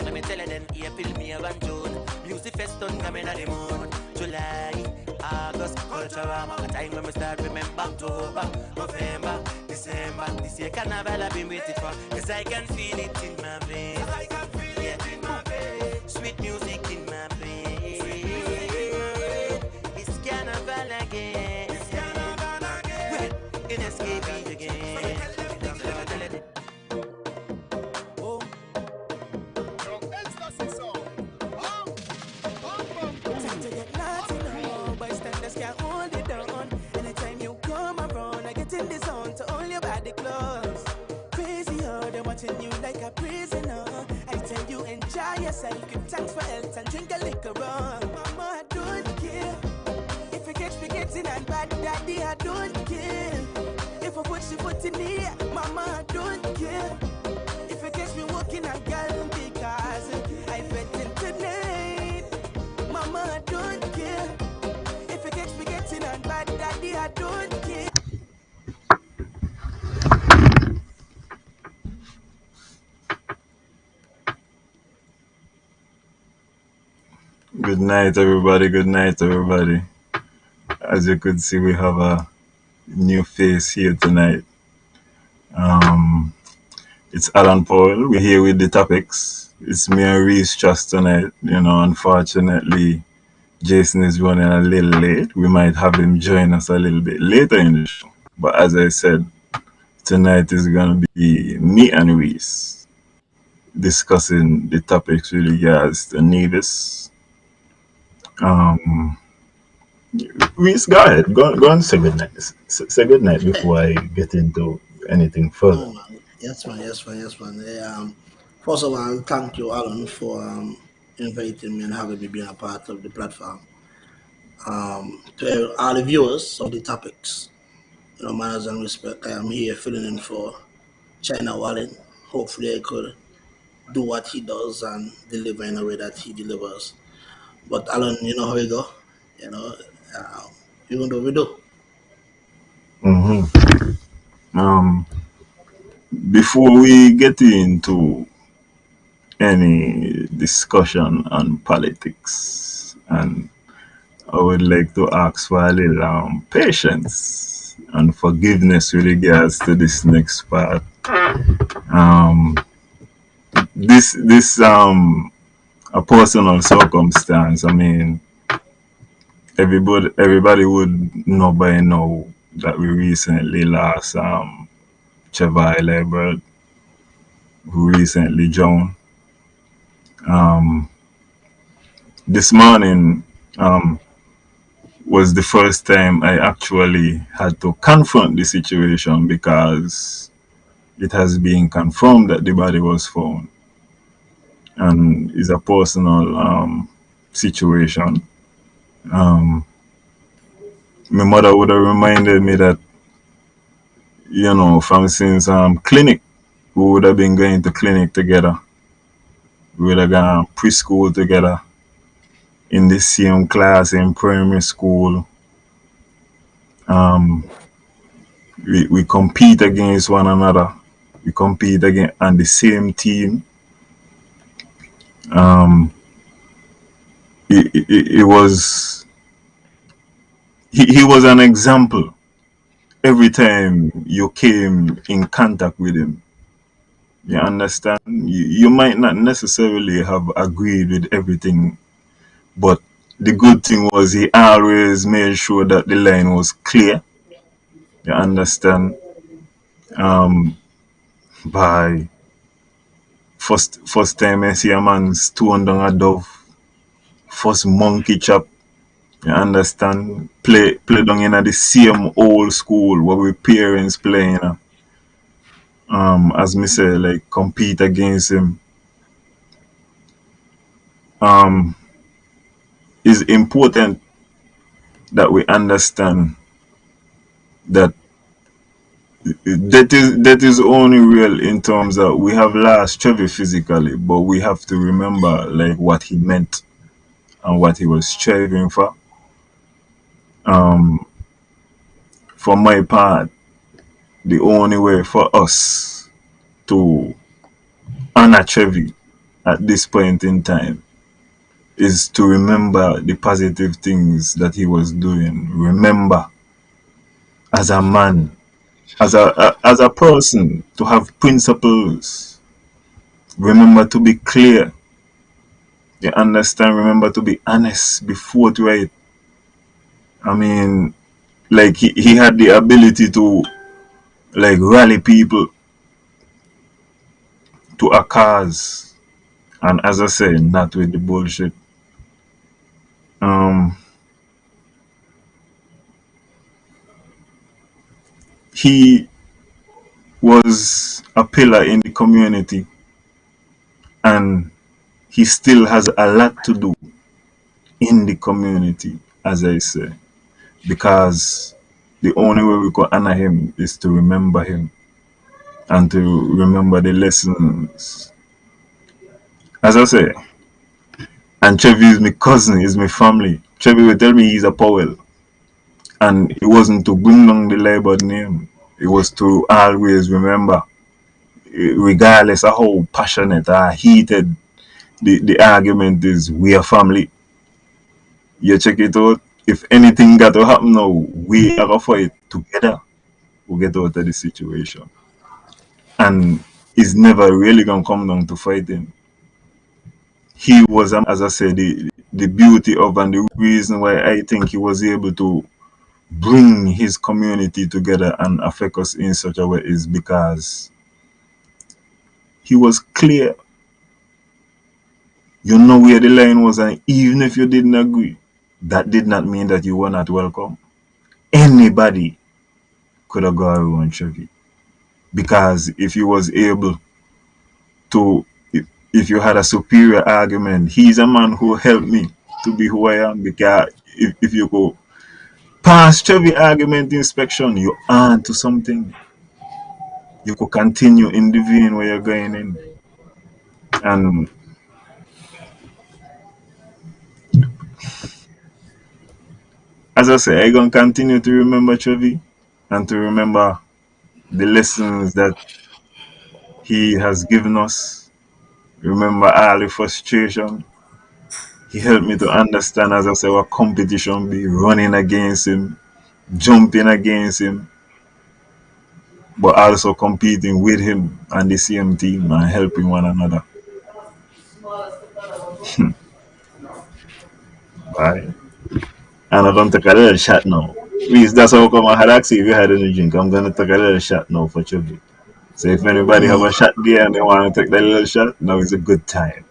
Let me tell you then, April, May, and June. Music fest done coming at the moon. July, August, Culturama. A time when we start remember October, November, December. This year carnival I've been waiting for. Cause I can feel it in my veins. Sweet music in my veins. It's carnival again. Inescapable again. Can't hold it down. Anytime you come around, I get in the zone to hold your body close. Crazy how they're watching you like a prisoner. I tell you, enjoy yourself, give thanks for health and drink a liquor rum. Mama, I don't care if you catch me getting and bad daddy, I don't care if I put your foot in the air. Mama, I don't care if you catch me walking a girl because I bet in tonight. Mama, I don't care. And bad daddy, I don't care. Good night, everybody. Good night, everybody. As you could see, we have a new face here tonight. It's Alan Paul. We're here with the topics. It's me and Reese just tonight. Unfortunately, Jason is running a little late. We might have him join us a little bit later in the show. But as I said, tonight is going to be me and Reese discussing the topics with regards to Nevis. Reese, go ahead. Go and say good night. Say good night before I get into anything further. Oh, man. Yes, man. Yeah, first of all, thank you, Alan, for inviting me and having me be a part of the platform. To all the viewers of the topics, manners and respect, I am here filling in for China Rollin. Hopefully, I could do what he does and deliver in a way that he delivers. But Alan, you know how we go. Even though we do. Before we get into any discussion on politics, and I would like to ask for a little patience and forgiveness with regards to this next part. This a personal circumstance. I mean, everybody would know by now that we recently lost Chevy Labor, who recently joined. This morning was the first time I actually had to confront the situation because it has been confirmed that the body was found. And it's a personal situation. My mother would have reminded me that, from since clinic, we would have been going to clinic together. We would have gone preschool together, in the same class in primary school. We compete against one another. We compete again on the same team. He was an example every time you came in contact with him. You understand? You might not necessarily have agreed with everything, but the good thing was he always made sure that the line was clear. You understand? By first time I see a man stone down a dove, first monkey chop, You understand? Play down in the same old school what we parents playing. As me say, like compete against him. Um, is important that we understand that that is only real in terms of we have lost Trevor physically, but we have to remember like what he meant and what he was striving for. Um, for my part, the only way for us to honor Trevi at this point in time is to remember the positive things that he was doing. Remember, as a man, as a person, to have principles. Remember to be clear. You understand? Remember to be honest, be forthright. I mean, like he had the ability to like rally people to a cause, and as I say, not with the bullshit. Um, he was a pillar in the community, and he still has a lot to do in the community, as I say, because the only way we can honor him is to remember him and to remember the lessons. As I say, and Trevi is my cousin, is my family. Trevi will tell me he's a Powell, and it wasn't to bring down the labor name. It was to always remember, regardless of how passionate or heated the argument is, we are family. You check it out. If anything got to happen now, we are gonna fight together. We get out of the situation. And it's never really gonna come down to fighting. He was, as I said, the beauty of and the reason why I think he was able to bring his community together and affect us in such a way is because he was clear. You know where the line was, and even if you didn't agree, that did not mean that you were not welcome. Anybody could have got around Chevy because if he was able to, if you had a superior argument, he's a man who helped me to be who I am. Because if you go past Chevy argument inspection, you on to something. You could continue in the vein where you're going in. And as I say, I gonna continue to remember Chevy and to remember the lessons that he has given us. Remember all the frustration. He helped me to understand, as I say, what competition be running against him, jumping against him, but also competing with him and the same team and helping one another. Right? And I'm gonna take a little shot now. Please, that's how come I had asked you if you had any drink. I'm gonna take a little shot now for Chubby. So if anybody have a shot there and they want to take that little shot, now is a good time.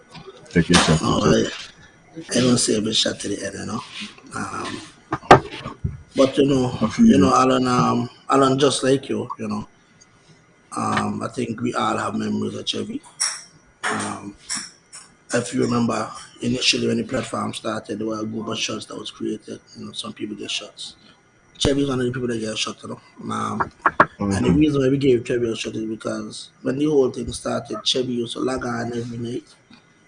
Take your shot for No, Chubby. I don't save a shot to the end, you know. Um, but I feel it. Alan, just like I think we all have memories of Chevy. Um, if you remember, initially when the platform started, there were a group of shots that was created. Some people get shots. Chevy is one of the people that get shot, and the Mm-hmm. reason why we gave Chevy a shot is because when the whole thing started, Chevy used to log on every night.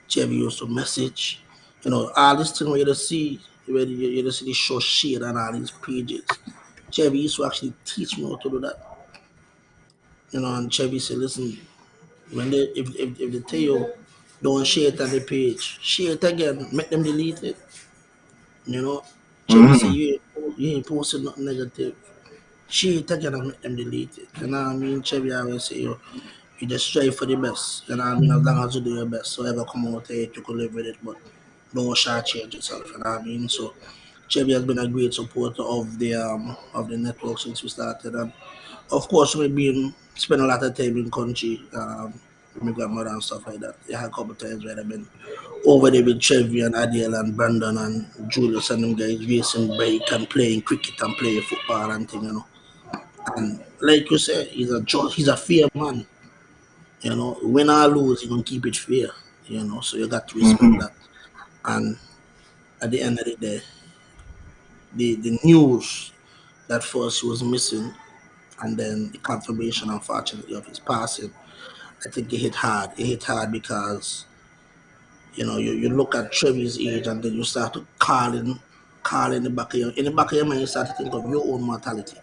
Chevy used to message. All this thing where you just see, where you just see the show shade and all these pages. Chevy used to actually teach me how to do that. And Chevy said, listen, when if they tell you don't share it on the page, share it again, make them delete it. You know, Chevy say Mm-hmm. you ain't posting nothing negative. Share it again and make them delete it. You know what I mean? Chevy always say you just strive for the best. You know what I mean? As long as you do your best, so ever come out of it, you could live with it, but don't shortchange yourself. You know what I mean? So Chevy has been a great supporter of the network since we started, and of course we've been spend a lot of time in country with my grandmother and stuff like that. Yeah, a couple times where I've been over there with Chevy and Adele and Brandon and Julius and them guys racing bike and playing cricket and playing football and thing, you know. And like you said, he's a fair man. You know, win or lose, you gonna keep it fair. You know, so you got to respect Hmm. that. And at the end of the day, the news that first he was missing and then the confirmation unfortunately of his passing, I think it hit hard. It hit hard because you look at Trevor's age and then you start to call in the back of your mind, you start to think of your own mortality.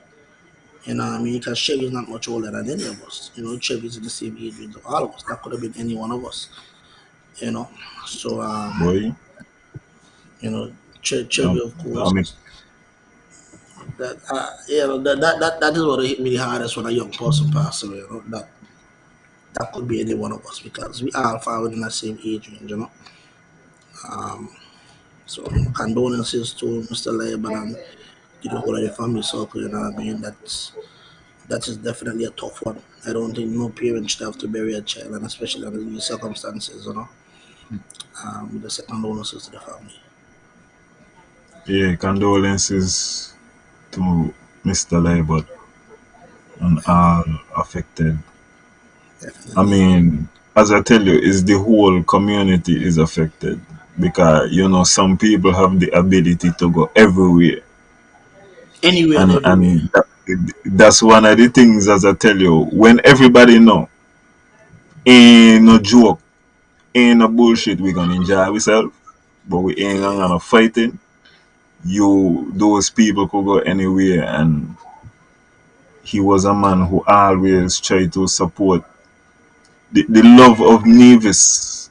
You know what I mean? Because Chevy's not much older than any of us. You know, Chevy's in the same age with all of us. That could have been any one of us. You know. So Boy, you know, Chevy um, of I course. mean, That is what hit me the hardest when a young person passes away, you know, that could be any one of us because we all fall within the same age range, you know. Um so condolences to Mr. Laban and to the whole of the family circle, you know what I mean? That is definitely a tough one. I don't think no parent should have to bury a child, and especially under these circumstances, you know. The second condolences to the family. yeah, condolences to Mr. Labor and Yeah, man, all affected. I definitely. mean, as I tell you, is the whole community is affected because some people have the ability to go everywhere, Anywhere and everywhere. that's one of the things. As I tell you, when everybody know, ain't no joke, ain't no bullshit, we gonna enjoy ourselves, but we ain't Yeah, gonna fighting. Those people could go anywhere, and he was a man who always tried to support the love of Nevis.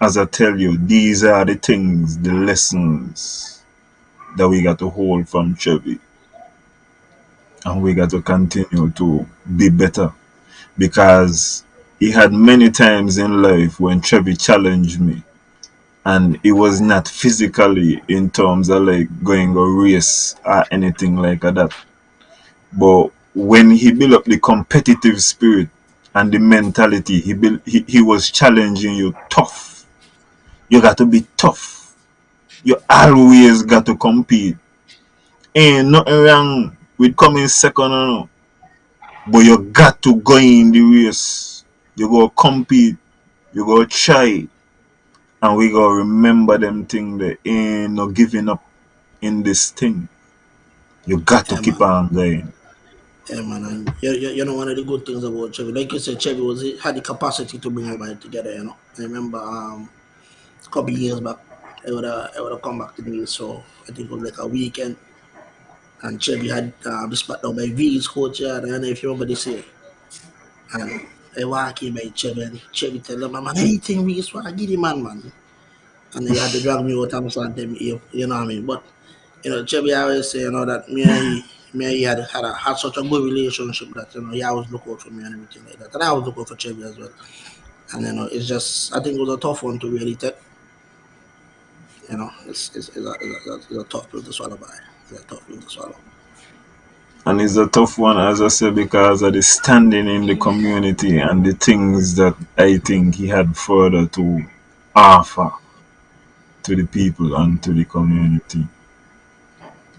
As I tell you, these are the things, the lessons that we got to hold from Chevy, and we got to continue to be better because he had many times in life when Chevy challenged me, and it was not physically in terms of like going a race or anything like that, but when he built up the competitive spirit and the mentality, he was challenging you tough. You got to be tough. You always got to compete. Ain't nothing wrong with coming second or no. But you got to go in the race. You go compete. You go try. And we go remember them thing that ain't no giving up in this thing. You got to yeah, keep man. on going. Yeah, man. And you know, one of the good things about Chevy, like you said, Chevy had the capacity to bring everybody together. You know, I remember a couple of years back, I would have come back to me. So I think it was like a weekend, and Chevy had this spot down by V's courtyard. I don't know if you remember this year. And I walk in by Chevy, and Chevy tell them, man, anything Reese, what I give the man. And he had to drag me out and start them, you know what I mean? But Chevy always say, that me and he had such a good relationship that he always look out for me and everything like that, and I always look out for Chevy as well. And it's just I think it was a tough one to really take. It's a tough pill to swallow. It's a tough pill to swallow. And it's a tough one, as I said, because of the standing in the community and the things that I think he had further to offer to the people and to the community.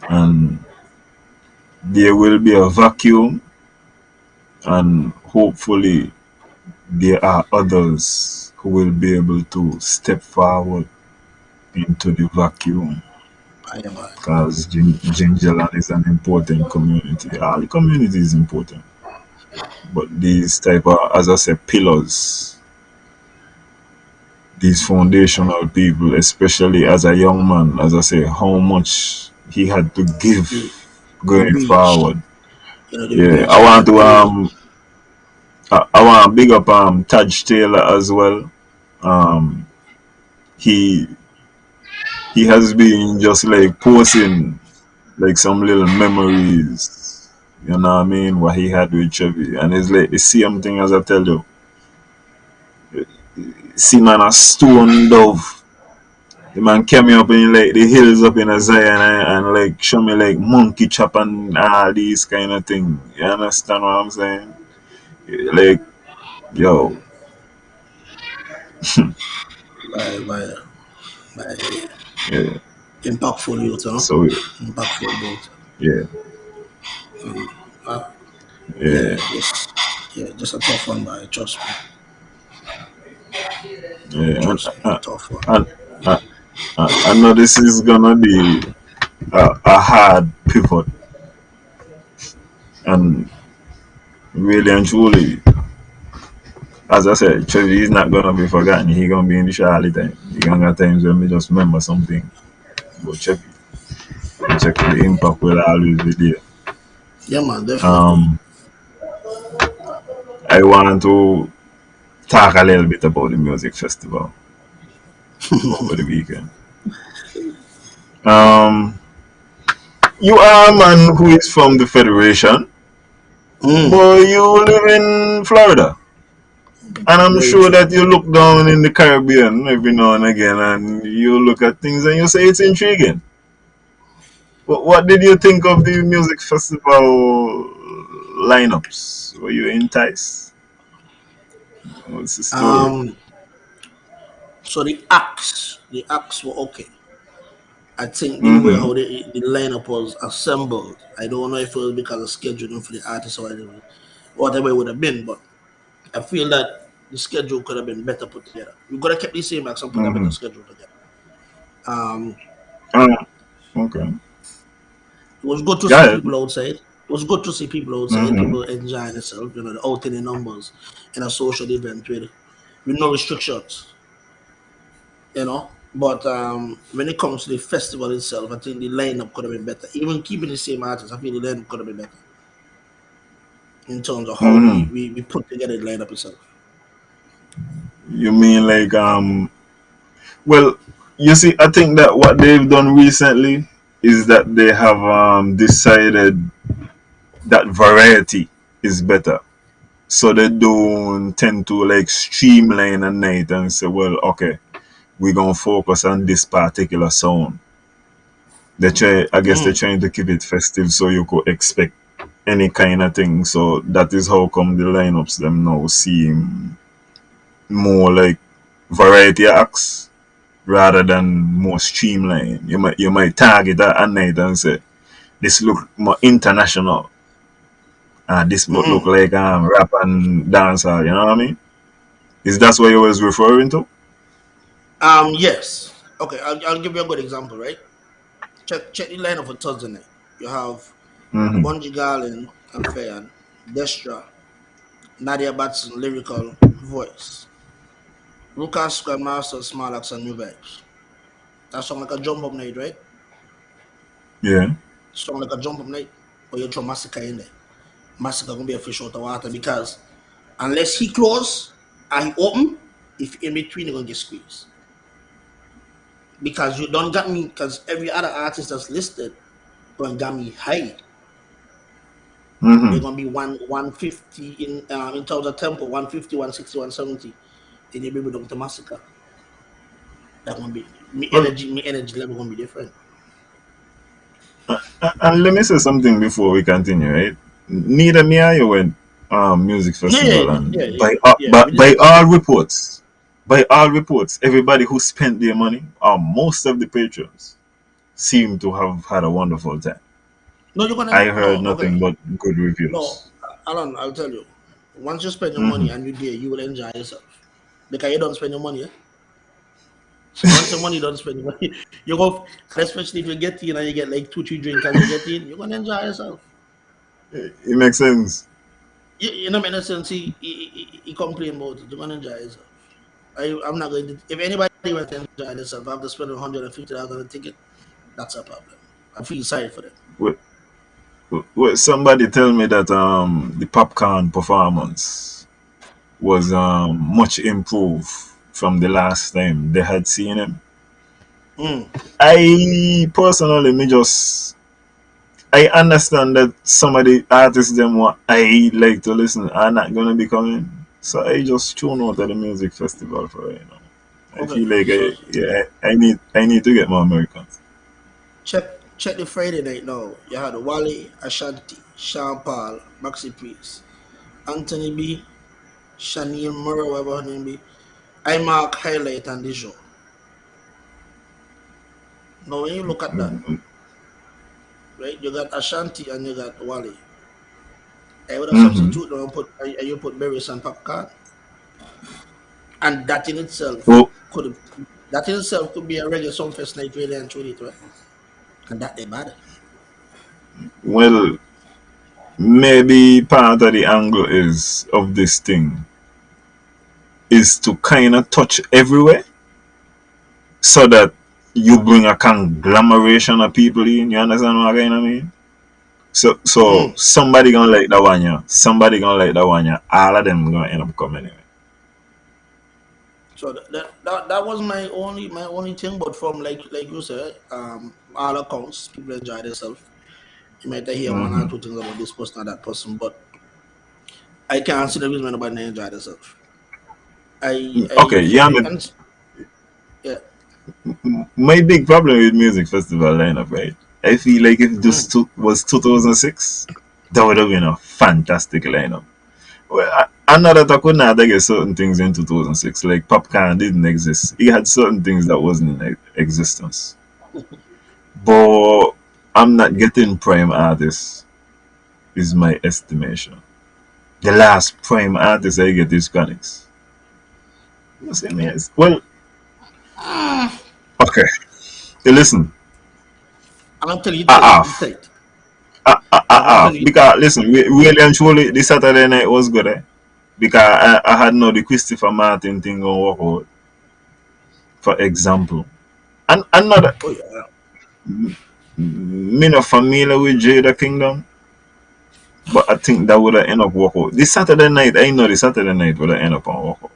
And there will be a vacuum, and hopefully, there are others who will be able to step forward into the vacuum. Bye bye. Because Gingerland is an important community. All the community is important. But these type of, as I said, pillars, these foundational people, especially as a young man, as I say, how much he had to give The the going reach, forward. the Yeah, reach he had played. I want to big up Taj Taylor as well. Um, he he has been just like posting like some little memories. You know what I mean? What he had with Chevy, and it's like the same thing as I tell you. See man, a stone dove. The man came me up in like the hills up in a Zion, and like show me like monkey chop and all these kind of thing. You understand what I'm saying? Like, yo, Bye bye. Yeah. Impactful youth, you know? So Impactful both. yeah, Uh, yeah, just a tough one, but trust me. yeah. Trust me, tough one. And I know this is gonna be a hard pivot, and really and truly, as I said, Trevi is not gonna be forgotten. He gonna be in the show all the time. He gonna have times when we just remember something. But check the impact will always be there. Yeah, man, definitely. Um, I want to talk a little bit about the music festival over the weekend. Um, you are a man who is from the Federation, Mm, but you live in Florida. And I'm very sure true. that you look down in the Caribbean every now and again and you look at things and you say it's intriguing. What did you think of the music festival lineups? Were you enticed? What's the story? Um, so the acts were okay. I think the way Mm-hmm. how the lineup was assembled, I don't know if it was because of scheduling for the artists or whatever it would have been, but I feel that the schedule could have been better put together. We could have kept the same acts and put a Mm-hmm. better schedule together. Um, Uh, okay. it was good to Go see ahead. people outside. It was good to see people outside, Mm-hmm. people enjoying themselves, the out in the numbers in a social event with no restrictions, you know. But when it comes to the festival itself, I think the lineup could have been better. Even keeping the same artists, I feel the lineup could have been better in terms of how Mm-hmm. we put together the lineup itself. You mean like well, you see, I think that what they've done recently is that they have decided that variety is better. So they don't tend to like streamline a night and say, well, okay, we're gonna focus on this particular sound. I guess they're Mm. trying to keep it festive so you could expect any kind of thing. So that is how come the lineups them now seem more like variety acts rather than more streamlined. You might target a night and say this look more international. This look Mm. like rap and dancehall. You know what I mean? Is that what you was referring to? Yes. Okay, I'll give you a good example, right? Check the lineup for Thursday night. You have Mm-hmm. Bungie Garlin and Fayan, Destra, Nadia Batson, lyrical voice, Lucas Grandmaster, Smarlax, and New Vibes. That sound like a jump up night, right? Yeah. Sound like a jump up night. Or you throw Massacre in there. Massacre gonna be a fish out of water because unless he close and he open, if in between you're gonna get squeezed. Because you don't got me, because every other artist that's listed gonna got me high. They're Mm-hmm. gonna be 150 in terms of tempo, 150, 160, 170. Then they bring them to Massacre. That gonna be Well, me energy level gonna be different. and let me say something before we continue, right? Neither me or you went music Yeah, yeah, festival, yeah, and yeah, yeah. We by didn't. all reports, everybody who spent their money, most of the patrons, seem to have had a wonderful time. No, you're I gonna heard no. Okay, nothing but good no. reviews. Alan, I'll tell you. Once you spend your money Mm-hmm. and you're there, you will enjoy yourself because you don't spend your money. Eh? So once your money don't spend your money, you go. Especially if you get in and you get like two, three drinks and you get in, you're gonna enjoy yourself. It makes sense. You know, in a sense, he complain about it. You're gonna enjoy yourself. I'm not going to. If anybody wants to enjoy themselves, I have to spend $150 on a ticket. That's a problem. I feel sorry for them. Well, somebody tell me that the popcorn performance was much improved from the last time they had seen him. Mm. I personally, me just I understand that some of the artists them what I like to listen are not gonna be coming, so I just tune out of the music festival for right now. I Okay, feel like so I need to get more Americans. check the Friday night now. You had Wally, Ashanti, Sean Paul, Maxi Priest, Anthony B, Shaniel Murray, whatever her name be. I mark highlight and the show. Now, when you look at that, right, you got Ashanti and you got Wally. I would have Mm-hmm. substitute them and you put berries and popcorn, and that in itself Well, could be a reggae song fest night really and truly, right? And that they bad. well, maybe part of the angle is of this thing is to kind of touch everywhere so that you bring a conglomeration of people in. You understand what I kind of mean? So Mm. somebody gonna like that one, yeah. Somebody gonna like that one, yeah. All of them gonna end up coming anyway. So that was my only thing. But from like you said, all accounts, people enjoy themselves. You might hear one or Mm-hmm. two things about this person or that person, but I can't see the reason why nobody enjoy themselves. Okay, yeah, I mean, And yeah. my big problem with music festival lineup, right? I feel like if this Mm. was 2006, that would have been a fantastic lineup. Well, I know that I could not get certain things in 2006, like Popcorn didn't exist. He had certain things that wasn't in existence. But I'm not getting prime artists, is my estimation. The last prime artist I get is Chronics. You see me? Well, okay. Hey, listen, I'm gonna tell you I tight. You off. tight. I'm gonna tell you Because listen, really and truly, the Saturday night was good, eh? Because I had no the Christopher Martin thing on work out, for example. And another, oh yeah. me not familiar with Jada Kingdom, but I think that would have end up work out. This Saturday night, I know the Saturday night would have end up on work out.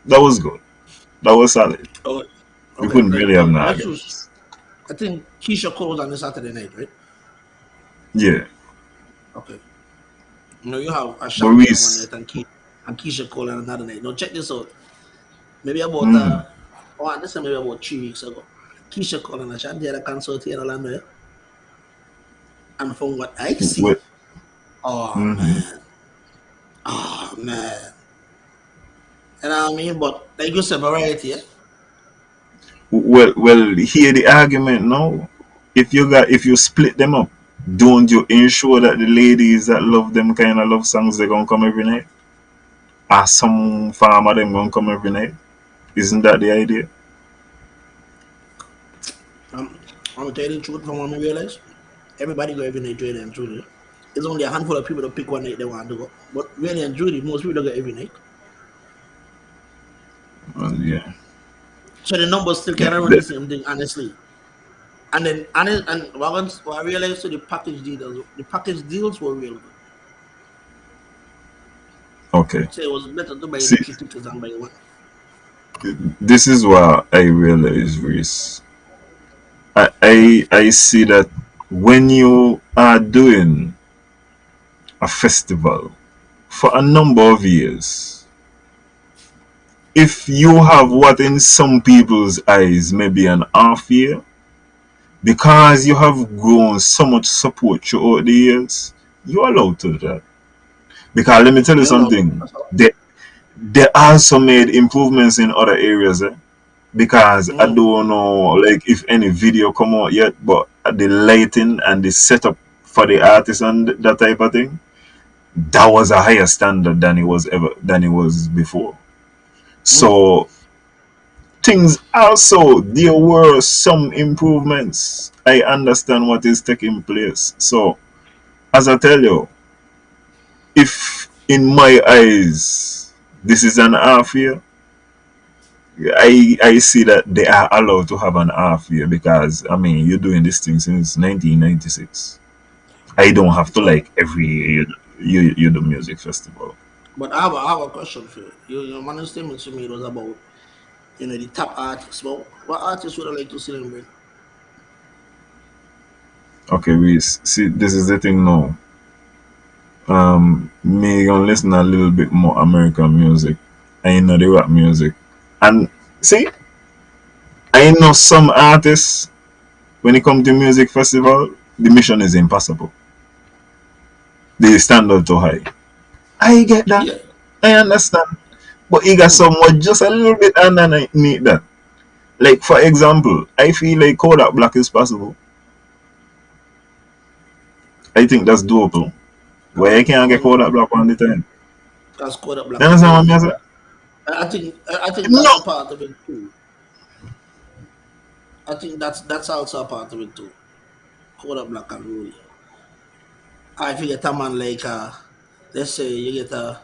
That was good. That was solid. Oh, We okay. couldn't really have no Let's choose. arguments. I think Keisha Cole's on the Saturday night, right? Yeah. Okay. You have But Ashanti on one Reese, night and Keisha Cole on another night. Now check this out. Maybe about mm-hmm. this is maybe about 3 weeks ago. Keisha Cole and Ashanti had a concert here in Orlando, yeah? And from what I see, Well, oh mm-hmm. man, oh man. You know what I mean? But like you said, variety, yeah? Well, hear the argument now. If you split them up, don't you ensure that the ladies that love them kind of love songs they gonna come every night? Are some farm of them gonna come every night? Isn't that the idea? I'm, I'm gonna tell you the truth from what I realize. Everybody go every night, Judy and Judy. It's only a handful of people that pick one night they want to go. But really and Judy, most people don't go every night. Well, yeah, So the numbers still yeah. kind of run the same thing, honestly. And then and what I realized, so the package deals were real good. Okay. So it was better to buy the See, three tickets than buy one. this is what I realize, Reese. I see that when you are doing a festival for a number of years, if you have what in some people's eyes may be an half year, because you have grown so much support throughout the years, you're allowed to do that. Because let me tell you You know, something, that's all. they also made improvements in other areas, eh? Because I Mm, don't know like if any video come out yet, but the lighting and the setup for the artist and that type of thing, that was a higher standard than it was before. mm. So things also there were some improvements. I understand what is taking place. So as I tell you, if in my eyes this is an half year, I see that they are allowed to have an half year because I mean you're doing this thing since 1996. I don't have to So, like every year you do music festival. but I have a question for you. Your man statement to me was about the top artists. Well, what artists would I like to see them bring? Okay, we see this is the thing now. Me gonna listen a little bit more American music. I know the rap music, and see I know some artists when it comes to music festival, the mission is impossible. They stand up too high. I get that. Yeah. I understand. But he got Mm, somewhat just a little bit underneath that. Like for example, I feel like Kodak Black is possible. I think that's doable. Where you I can't get don't know, Kodak Black on the time. because Kodak You Black is understand what old. I'm saying? I think No. that's a part of it too. I think that's also a part of it too. Kodak Black and Rolly. If you get a man like let's say you get a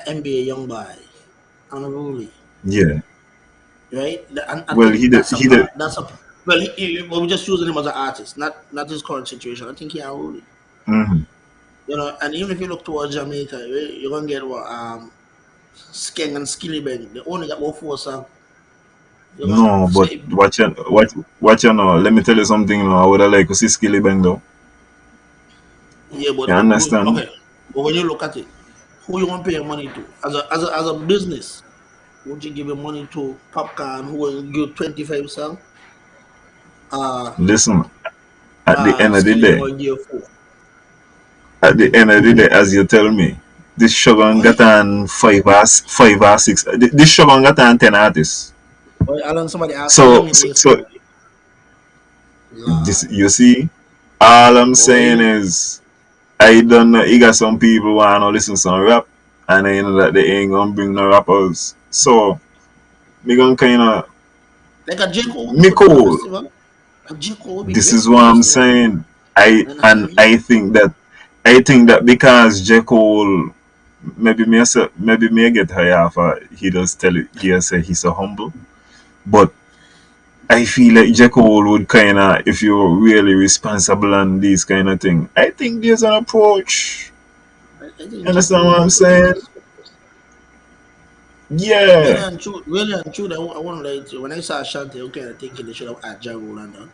NBA young boy and Rolly, Yeah. right? And I Well, think he did. that's a He did. part. That's a well. We're just using him as an artist, not his current situation. I think he and Rolly. Hmm. And even if you look towards Jamaica, you're gonna get what Skeng and Skilly Bang. They only got about four songs. You know, No, so but it, watch you know. Let me tell you something. You know, I would have liked to see Skilly Bang though. yeah, but You understand? okay. But when you look at it, who you want to pay your money to? As a business, would you give your money to Popcorn who will give 25 cents? Uh, Listen. At the end of the Skilly Bang day, will give four. at the end of the day, as you tell me, this Shogun Why? got on five or six. This Shogun got on 10 artists. Why? Alan, somebody asked why So, Young in so, Ace so Boy. this Lord. you see, all I'm But saying is I don't know. You got some people wanna listen to some rap, and I know that they ain't gonna bring no rappers. So me gonna kind of like a J. Cole will be me good for a cool. festival. A J. Cole will be This great is for a what I'm festival. saying. You And understand me? I think that because J Cole maybe me get high off. He does tell it. He say he's so humble, but I feel like J Cole would kind of, if you're really responsible and these kind of thing. I think there's an approach. I think J. Understand Cole what will I'm go to the saying? festival. Yeah. Really and true. I want to lie to you. When I saw Ashanti, I kind of thinking they should have had Ja Rule and done.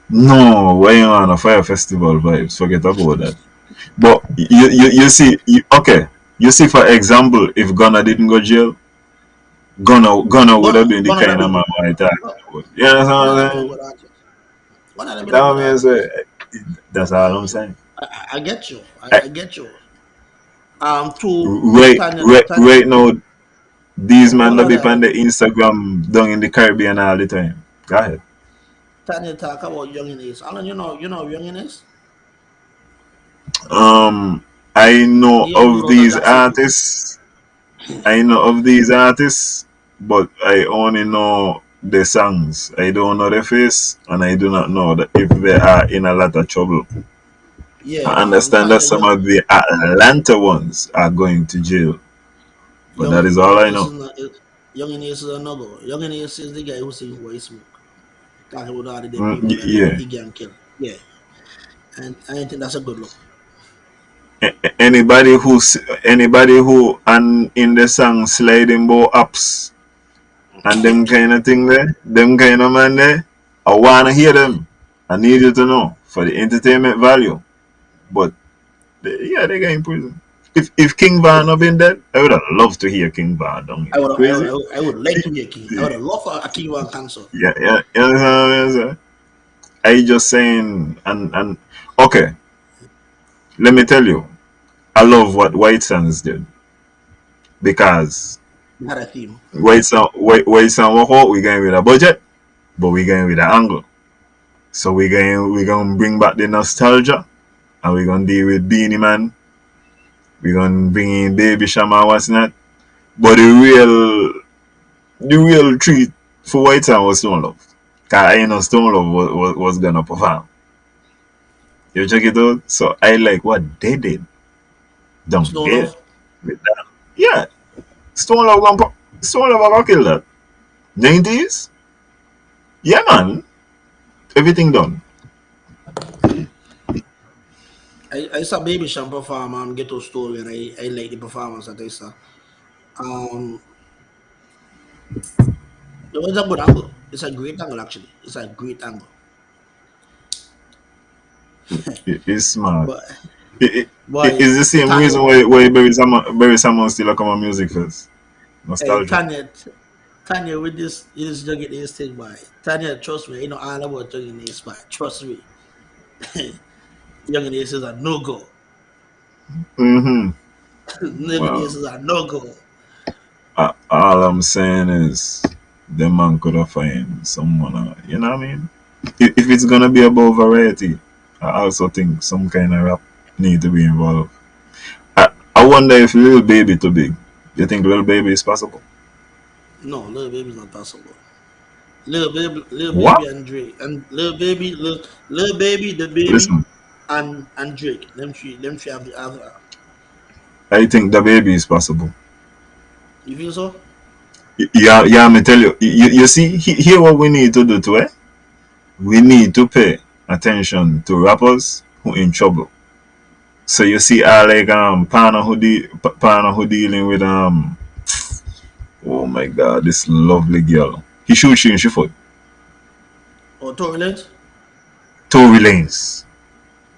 No, why you on a fire festival vibes? Forget about that. But you see, okay. You see, for example, if Ghana didn't go jail, Ghana would have been the One of kind of them, man I talk about. You understand one of what them I'm been a saying? good artist. One of them been a That good means artist. that's all I'm saying. I get you. I, I get you. To right, Tanya, right, Tanya, right now, these man hold not on be there. on the Instagram down in the Caribbean all the time. Go ahead. Tanya talk about Young in Ace. Alan, you know Young in Ace? Um, I know The young of brother these that sing. artists. I know of these artists, but I only know the songs. I don't know the face, and I do not know that if they are in a lot of trouble. Yeah, I understand that Tanya some of the Atlanta ones are going to jail, but that is Young all in I Ace know. is not Young in Ace is a no go. Young in Ace is the guy who sing White Smoke. Talking about all the dead people that Yeah. he can kill. Yeah. And I think that's a good look. Anybody who and in the song sliding bow ups and them kind of thing there, them kind of man there, I wanna hear them. I need you to know for the entertainment value. But yeah, they get in prison. If King Van had been dead, I would have loved to hear King Van down here. Crazy? I would like to be a king. I would have loved for a king one cancer. Yeah, yeah. You know what I'm saying? I just saying and okay, let me tell you, I love what White Sands did because We had a theme. White Sound walk out, we going with a budget, but we going with an angle. So we going to bring back the nostalgia, and we going to deal with Beanie Man. We going to bring in Baby Shama, what's not. But the real treat for White Sound was Stone Love. Cause I know Stone Love was gonna perform. You check it out. So I like what they did down Snow there Love. with that. Yeah, Stone Love gonna kill that. 90s. Yeah, man. Everything done. I saw Baby Sham perform Ghetto Story and I like the performance that I saw. Um, it was a good angle. It's a great angle actually. It's a great angle. It's smart. But It's the same Tanya, reason why Barry Salmon still come on music first. hey, Nostalgia. Tanya with this Young in Ace thing, boy. Tanya, trust me, you know all about Young in Ace, boy. Trust me. Young in Ace is a no go. Mm-hmm. Young in Well, Ace is a no go. all I'm saying is, the man could have find someone, you know what I mean? If it's gonna be about variety, I also think some kind of rap need to be involved. I wonder if Little Baby too big. You think Little Baby is possible? No, little baby's not possible. Little What? baby and Drake, and little baby, the baby, Listen, and Drake. Them three have. I think the baby is possible. You feel so? Yeah, yeah, me tell you. You see, here what we need to do to it. We need to pay attention to rappers who in trouble. So you see, like Pana who dealing with oh my God, this lovely girl. He shoot she in she foot. Or Tory Lanez? Tory Lanez.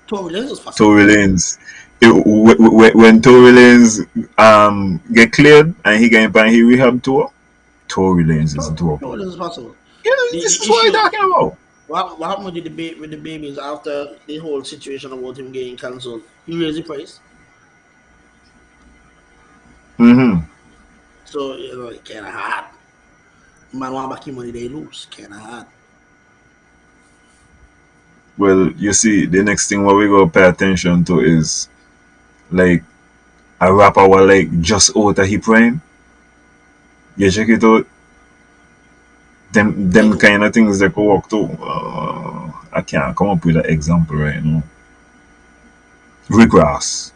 Tory Lanez is possible. Tory Lanez. When Tory Lanez get cleared and he get by he rehab tour, Tory Lanez is dope. Tory Lanez is possible. You know, The this is what issue, I'm talking about. what happened with the debate with the babies after the whole situation about him getting cancelled? He raised the price, Mm-hmm. so you know it kind of hard. Man, want back him money they lose, kind of hard. Well, you see, the next thing what we go pay attention to is like a rapper was like just out of his prime. You check it out. Them Like, kind of things that could work too. I can't come up with an example right now. Rick Ross.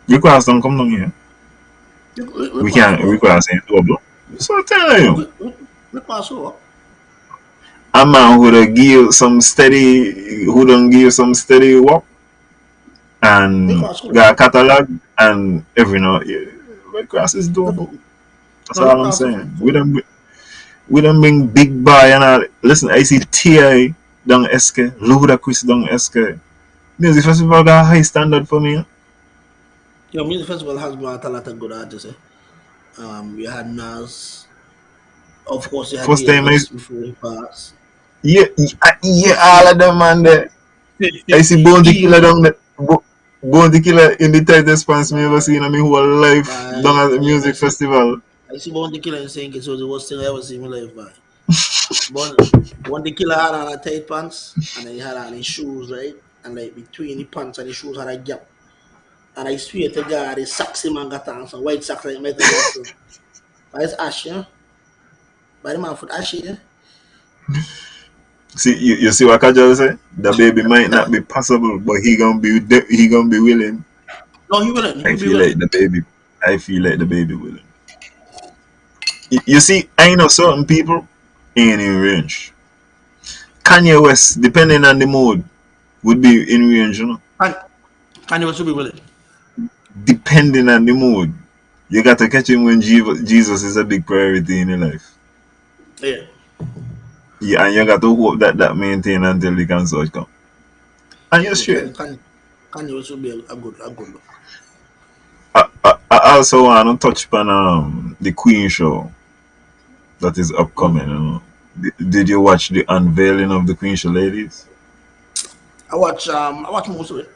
Rick Ross don't come down here. we We pass can't over. Rick Ross ain't double. So I tell you. We pass over. A man who don't give some steady work We and pass over. got a catalog and every now yeah, Rick Ross is doable. That's No, we all I'm pass over. saying. We don't bring big boy and all. Listen, I see T.I. down SK, Ludacris down SK. Music festival got a high standard for me. Your music festival has brought a lot of good artists. We had Nas. Of course, you had First time DMX before he passed. yeah, yeah, all of them man there. I see Bone the Killer down there. Bone the Killer in the tightest pants me ever seen in my whole life down at the music festival. I see Bone the Killer and saying it was the worst thing I ever seen in my life, man. Bone the Killer had on a tight pants and then he had on his shoes, right? And like between the pants and the shoes had a gap. And I swear to God, his socks man got on some white socks like Michael Jackson. But it's ashy, yeah? By the man foot ashy, yeah? See, you see what Kajal say? The baby might not be possible, but he gonna be willing. No, he wouldn't. He I would be feel like willing. the baby. I feel like the baby willing. You see, I know certain people ain't in range. Kanye West, depending on the mood, would be in range, you know. And Kanye West would be willing. Depending on the mood, you got to catch him when Jesus is a big priority in your life. Yeah. Yeah, and you got to hope that maintain until the cancer come. And you're Yeah, straight. Kanye West would be a good look. I also want to touch upon the Queen show that is upcoming. You know. Did you watch the unveiling of the Queen show, ladies? I watch most of it.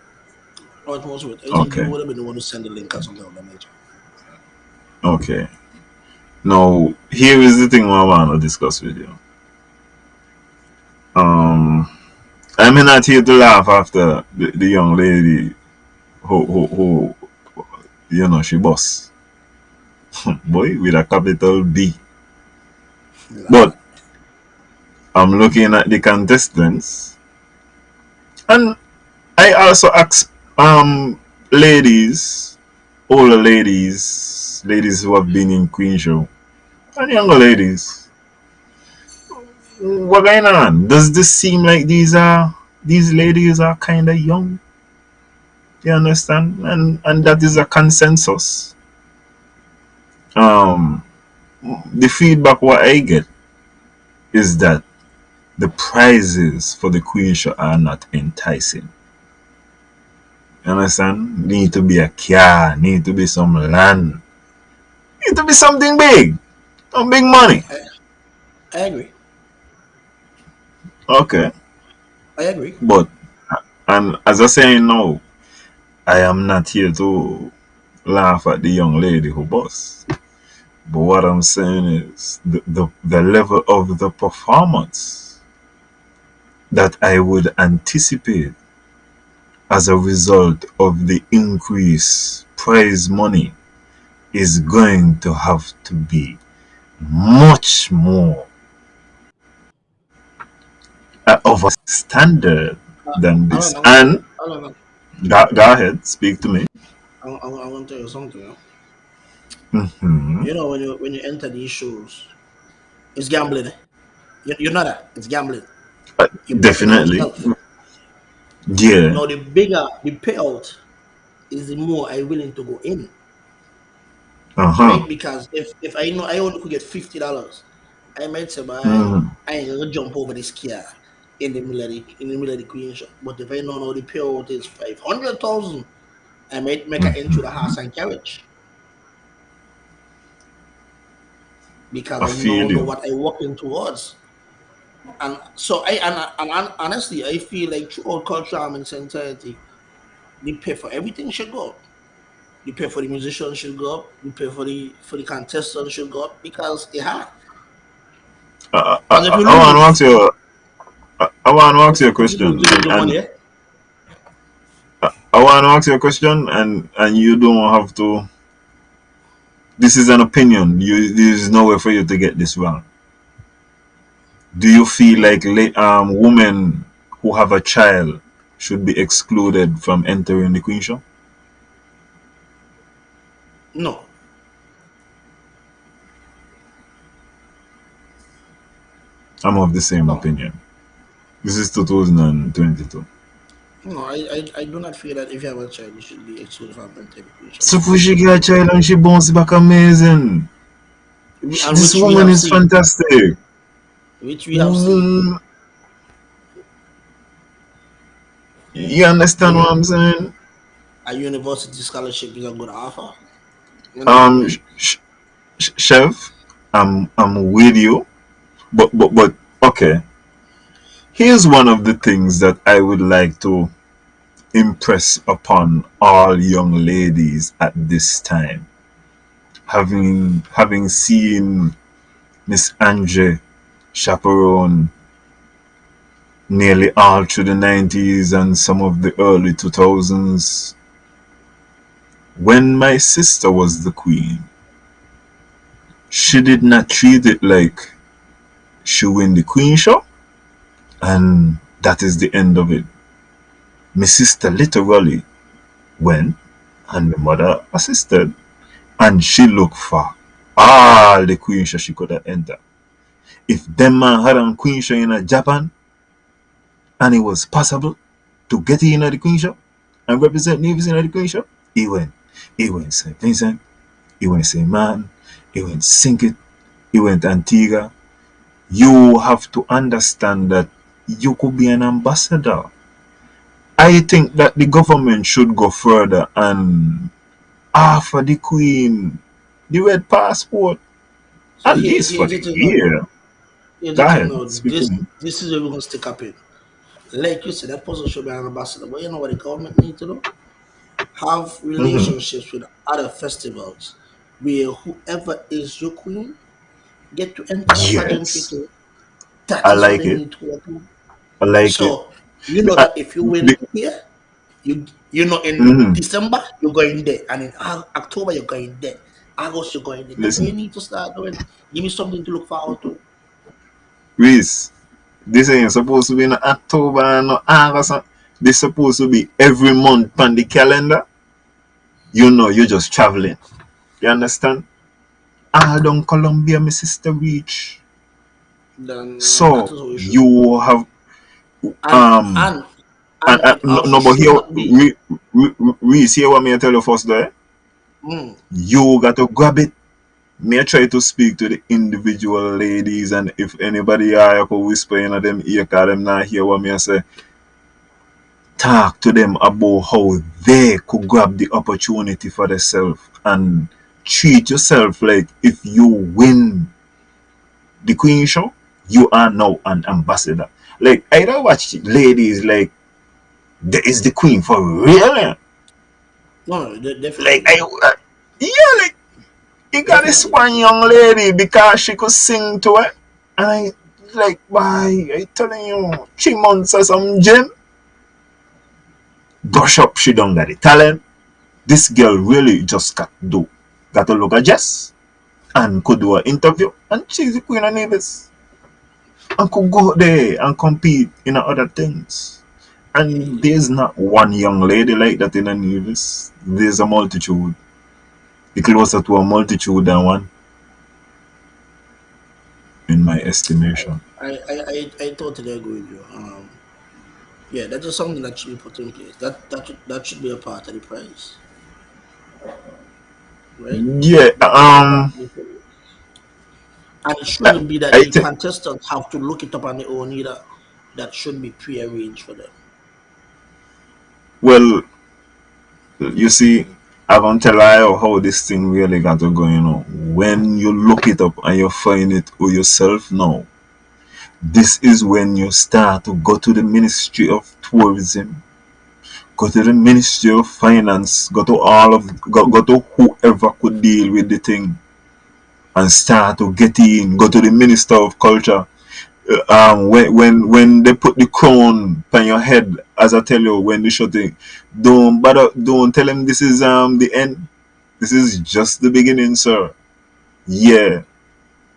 I watch most of it. I think you Okay, would have been the one who sent the link or something of that nature. okay. Now, here is the thing I want to discuss with you. Um, I'm not here to laugh after the young lady who you know she boss boy with a capital B. But I'm looking at the contestants, and I also ask ladies, older ladies who have been in Queen Show, and younger ladies, what going on? Does this seem like these ladies are kind of young? You understand? And that is a consensus. Um, the feedback what I get is that the prizes for the Queen Show are not enticing. You understand? Need to be a car, need to be some land, need to be something big, some big money. I agree. Okay, I agree. but and as I say now, I am not here to laugh at the young lady who boss. But what I'm saying is the level of the performance that I would anticipate as a result of the increased prize money is going to have to be much more of a standard than I don't this. know. And I don't know. go ahead, speak to me. I want to tell you something. Hmm. You know, when you enter these shows, it's gambling. You know that it's gambling. You're betting on Definitely. yourself. Yeah. Now, the bigger the payout is, the more I willing to go in, Uh-huh. right? Because if I know I only could get $50, I might say, "Boy, Hmm. I ain't gonna jump over this car in the middle of the Queen shop." But if I know now the payout is 500,000, I might make an entry the horse and carriage because I I now feel know you. what I walking towards. And so honestly, I feel like throughout culture and society, the pay for everything should go up. The pay for the musicians should go up. The pay for the contestants should go up because they have. Because if you I want to lose, ask you. I want to ask you a if you lose, question, you lose your money. Eh? I want to ask you a question, and you don't have to. This is an opinion. There's no way for you to get this wrong. Do you feel Mm, like women who have a child should be excluded from entering the Queen Show? no, I'm of the same no, opinion. This is 2022. no. I do not feel that if you have a child, you should be excluded from entering the Queen shop. Suppose she get a child and she bounce back amazing. And This which we woman have is seen, fantastic. which we have seen. Mm, you understand what Uni- I'm saying? a university scholarship is a good offer. You know what I Um, mean? Chef, I'm with you, but okay. Here's one of the things that I would like to impress upon all young ladies at this time. Having seen Miss Angie chaperone nearly all through the 90s and some of the early 2000s, when my sister was the queen, she did not treat it like she win the queen show and that is the end of it. My sister literally went and my mother assisted and she looked for all the queen show she could have entered. If them man had a queen show in Japan and it was possible to get in the queen show and represent Nevis in the queen show, he went. He went St. Vincent, he went St. Martin, he went St. Kitts, he went Antigua. You have to understand that you could be an ambassador. I think that the government should go further and offer the Queen the red passport, So at least for here's the the thing now. year. Here's Go the thing ahead, now. speak to This me. this is where we're gonna stick up in. Like you said, that person should be an ambassador. But you know what the government need to do? Have Hmm. relationships with other festivals where whoever is your queen get to enter the pageantry Yes, too. That I is what like they it. need to work on. I like it. So you know I, that if you win the, here, you know in mhm. December you're going there, and in October you're going there, August you're going there. That's what you Listen, need to start doing. Give me something to look forward to. Reese, this ain't supposed to be in October and no August. This supposed to be every month on the calendar. You know, you're just traveling. You understand? All down Colombia, my sister reach. Then that So is how you should. you have And um and and it no, also no, but should here not be. Reese, hear what me I tell you first there. Mm, You got to grab it. Me I try to speak to the individual ladies, and if anybody I could whisper in them ear, cause them not hear what me I say. Talk to them about how they could grab the opportunity for themselves and treat yourself like if you win the Queen Show, you are now an ambassador. Like I don't watch ladies like there is the Queen for real. no, Like definitely. yeah, like he got this Definitely. one young lady because she could sing to it. And I like, why? I telling you, 3 months or some gym. Brush up, she don't got the talent. This girl really just got to look at Jess and could do an interview. And she's the queen of Nevis. And could go there and compete in other things. And there's not one young lady like that in a Nevis. There's a multitude. Closer to a multitude than one, in my estimation. I totally agree with you. Yeah, that is something that should be put in place. That should be a part of the price, right? Yeah, That should be a part of the price. And it I, shouldn't be that I the think, contestants have to look it up on their own either. That should be pre-arranged for them. well, you see, I won't tell you how this thing really got to go, When you look it up and you find it for yourself now, this is when you start to go to the Ministry of Tourism, go to the Ministry of Finance, go to whoever could deal with the thing and start to get in, go to the Minister of Culture. When they put the crown on your head, as I tell you, when they shooting, don't tell them this is the end. This is just the beginning, sir. Yeah,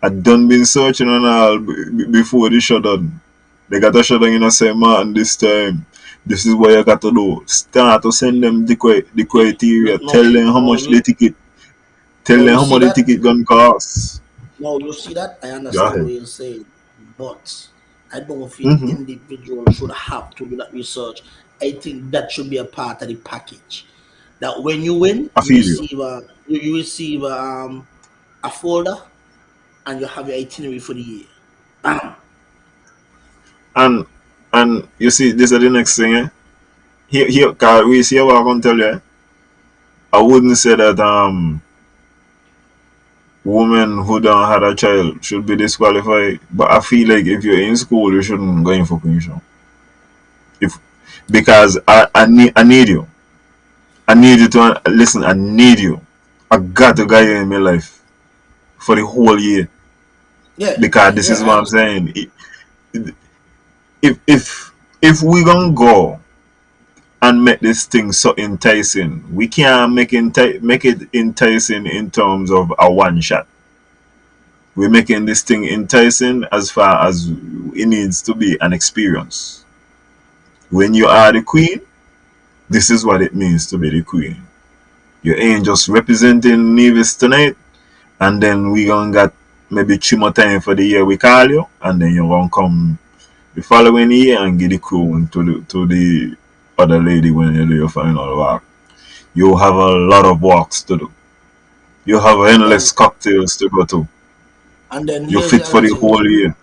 I done been searching on all before the shutdown. They got a shutdown in a same Martin this time. This is what you got to do. Start to send them the No, criteria. no, Tell them how no, much the you, ticket. Tell no, them you how see much the that? ticket gonna cost. No, you see that? I Go understand what ahead. you're saying, but I don't feel Mm-hmm. individuals should have to do that research. I think that should be a part of the package. That when you win, I feel you. you receive a folder and you have your itinerary for the year. Bam. And you see, this is the next thing, eh? Here, cause we see what I can tell you. I wouldn't say that women who don't have a child should be disqualified, but I feel like if you're in school, you shouldn't go in for pension. If because I need you. I need you to listen. I need you. I got to guide you in my life for the whole year Yeah, because this yeah, is I what I'm understand. saying. If we gonna go and make this thing so enticing. We can't make it enticing in terms of a one shot. We're making this thing enticing as far as it needs to be an experience. When you are the queen, this is what it means to be the queen. You ain't just representing Nevis tonight, and then we gonna get maybe 3 more time for the year we call you, and then you gonna come the following year and give the crown to the other lady when you do your final work. You have a lot of walks to do. You have And endless then cocktails to go to. You here's the fit for other the thing whole too. year.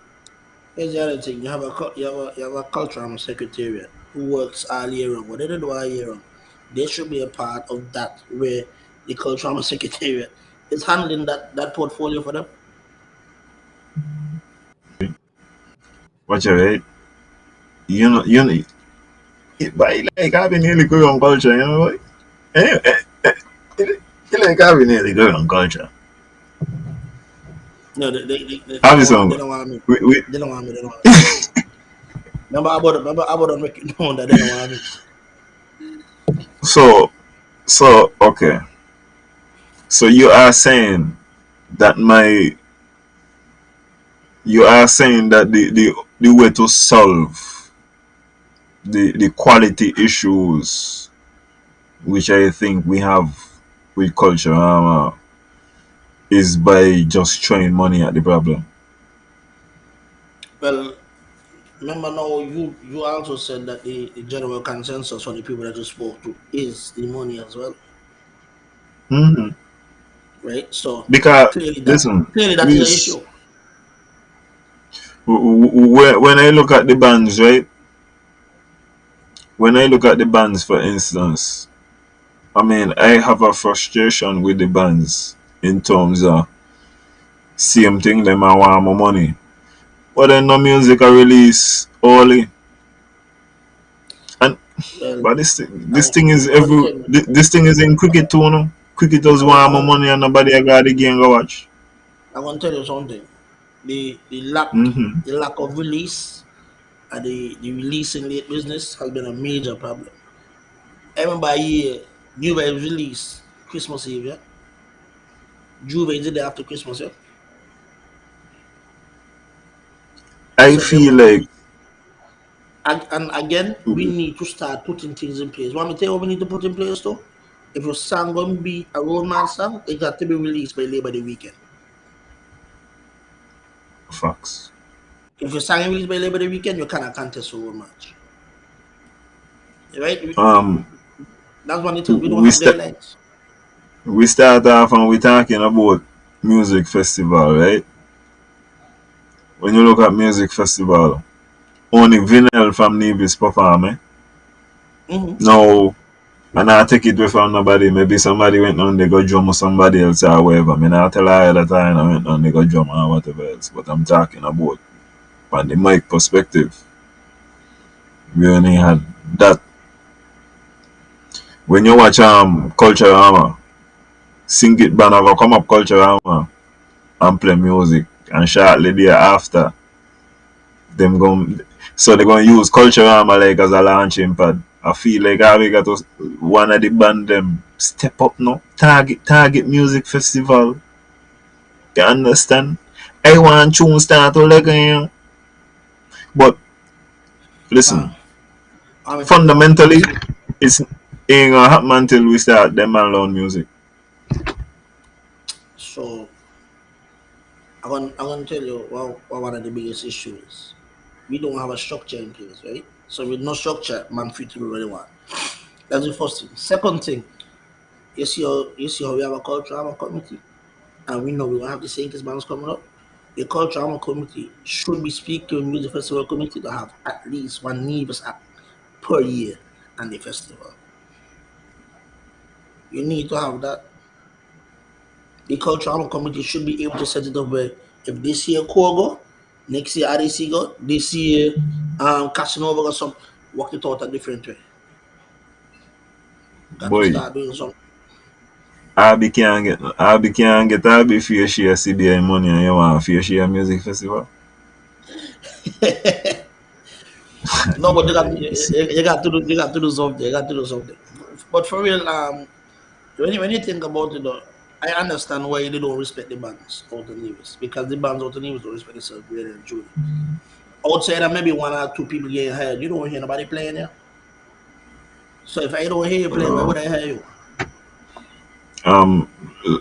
Here's the other thing. You have a cultural secretariat who works all year round. What they do all year round, they should be a part of that where the cultural secretariat is handling that portfolio for them. Watch your right? You know, but like having nearly good on culture, what? Eh, eh, you like having nearly good on culture. No, they Have don't want some. they don't want me. We, They don't want me. They don't want me. Remember about them making known that they don't want me. so okay. So that my you are saying that the way to solve the quality issues which I think we have with culture is by just throwing money at the problem. Well, remember now you also said that the general consensus for the people that you spoke to is the money as well, Hmm. right? So Because clearly listen, that is an issue. when I look at the bands, right? When I look at the bands, for instance, I mean, I have a frustration with the bands in terms of same thing. Them I want more money, but then no music I release only. And Well, but this and thing is one thing this thing is in cricket too, no? cricketers want more money and nobody a got the game go watch. I want to tell you something. The lack Mm-hmm. the lack of release and the releasing late business has been a major problem. Everybody here, Juve is released Christmas Eve, yeah? Juve is the day after Christmas, yeah? I So feel them like and again we need to start putting things in place. Want me to tell you what we need to put in place though? If your song gonna be a romance song, it got to be released by Labor Day weekend. facts. If your song is released by Labor Day weekend, you cannot contest for romance. Right? Um, That's one of the things we don't we have start guidelines. we start off and we talking about music festival, right? When you look at music festival, only vinyl from Nevis perform, eh? Mm-hmm. No, and I take it away from nobody. Maybe somebody went on they go drum or somebody else or whatever. I mean, I tell her that time I went on they go drum or whatever else. But I'm talking about from the mic perspective. We only had that. When you watch Culture Armor, Sing It Banner go come up Culture Armor and play music, and shortly thereafter them going so they're gonna use Culture Armor like as a launching pad. I feel like I we got to one of the band them step up now. Target music festival. You understand? I want tune start to like but listen, Fam, I'm gonna tell you what. fundamentally it's ain't gonna happen until we start them alone music. So I'm gonna tell you what one of the biggest issues is. We don't have a structure in place, right? So with no structure, man free to do what they want. That's the first thing. Second thing, you see how we have a cultural committee, and we know we will have the same bands coming up. The cultural committee should be speaking with the festival committee to have at least one Nevis act per year and the festival. You need to have that. The cultural committee should be able to set it up where if this year Kogo, next year RDC go, this year Casanova or some work it out a different way. Got to Boy, start doing something. Abby fair share CBI money and you want fair share music festival. No, but you got to do something. You got to do something. But for real, when you think about it, though, I understand why they don't respect the bands out in Nevis because the bands out in Nevis don't respect themselves really and truly. Outside, of maybe one or two people getting hired. You don't hear nobody playing there. So if I don't hear you playing, why Uh, would I hire you? um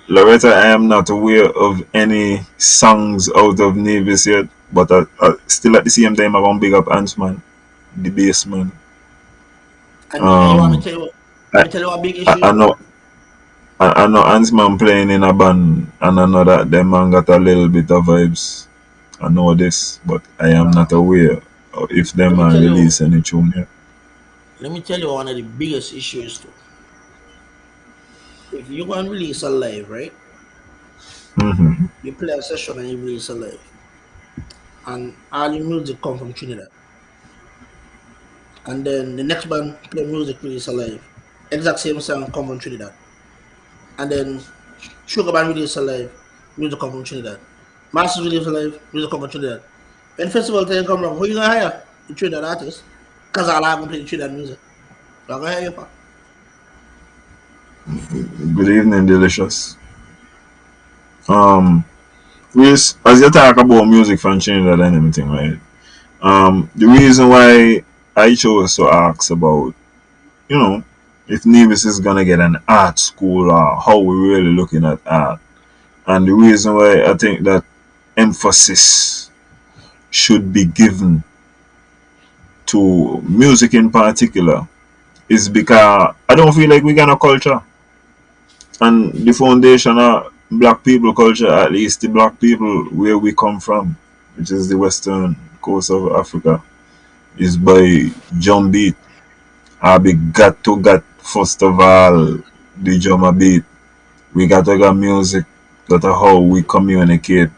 Loretta, I am not aware of any songs out of Nevis yet, but still at the same time I want big up Ant-Man, the bassman. And you want me to Um tell you? I, Let me tell you what big I, issue I is though. know I know Ant-Man playing in a band and I know that them man got a little bit of vibes. I know this, but I am not aware of if them Let me man tell you. release any tune yet. Let me tell you one of the biggest issues too. If you go and release a live, right? Mm-hmm. You play a session and you release a live, and all the music come from Trinidad, and then the next band play music release a live, exact same song come from Trinidad, and then Sugar Band release a live, music come from Trinidad, Masters release a live, music come from Trinidad. When festival time come around, who you gonna hire? The Trinidad artist, cause all I gonna play the Trinidad music. So I'm gonna hire you for. Good evening, Delicious. Um as you talk about music from Trinidad and everything, right? The reason why I chose to ask about, you know, if Nevis is gonna get an art school or how we're really looking at art. And the reason why I think that emphasis should be given to music in particular is because I don't feel like we got a culture. And the foundation of black people culture, at least the black people where we come from, which is the western coast of Africa, is by drum beat. I be got to get first of all the drum beat. We got to get music that are how we communicate,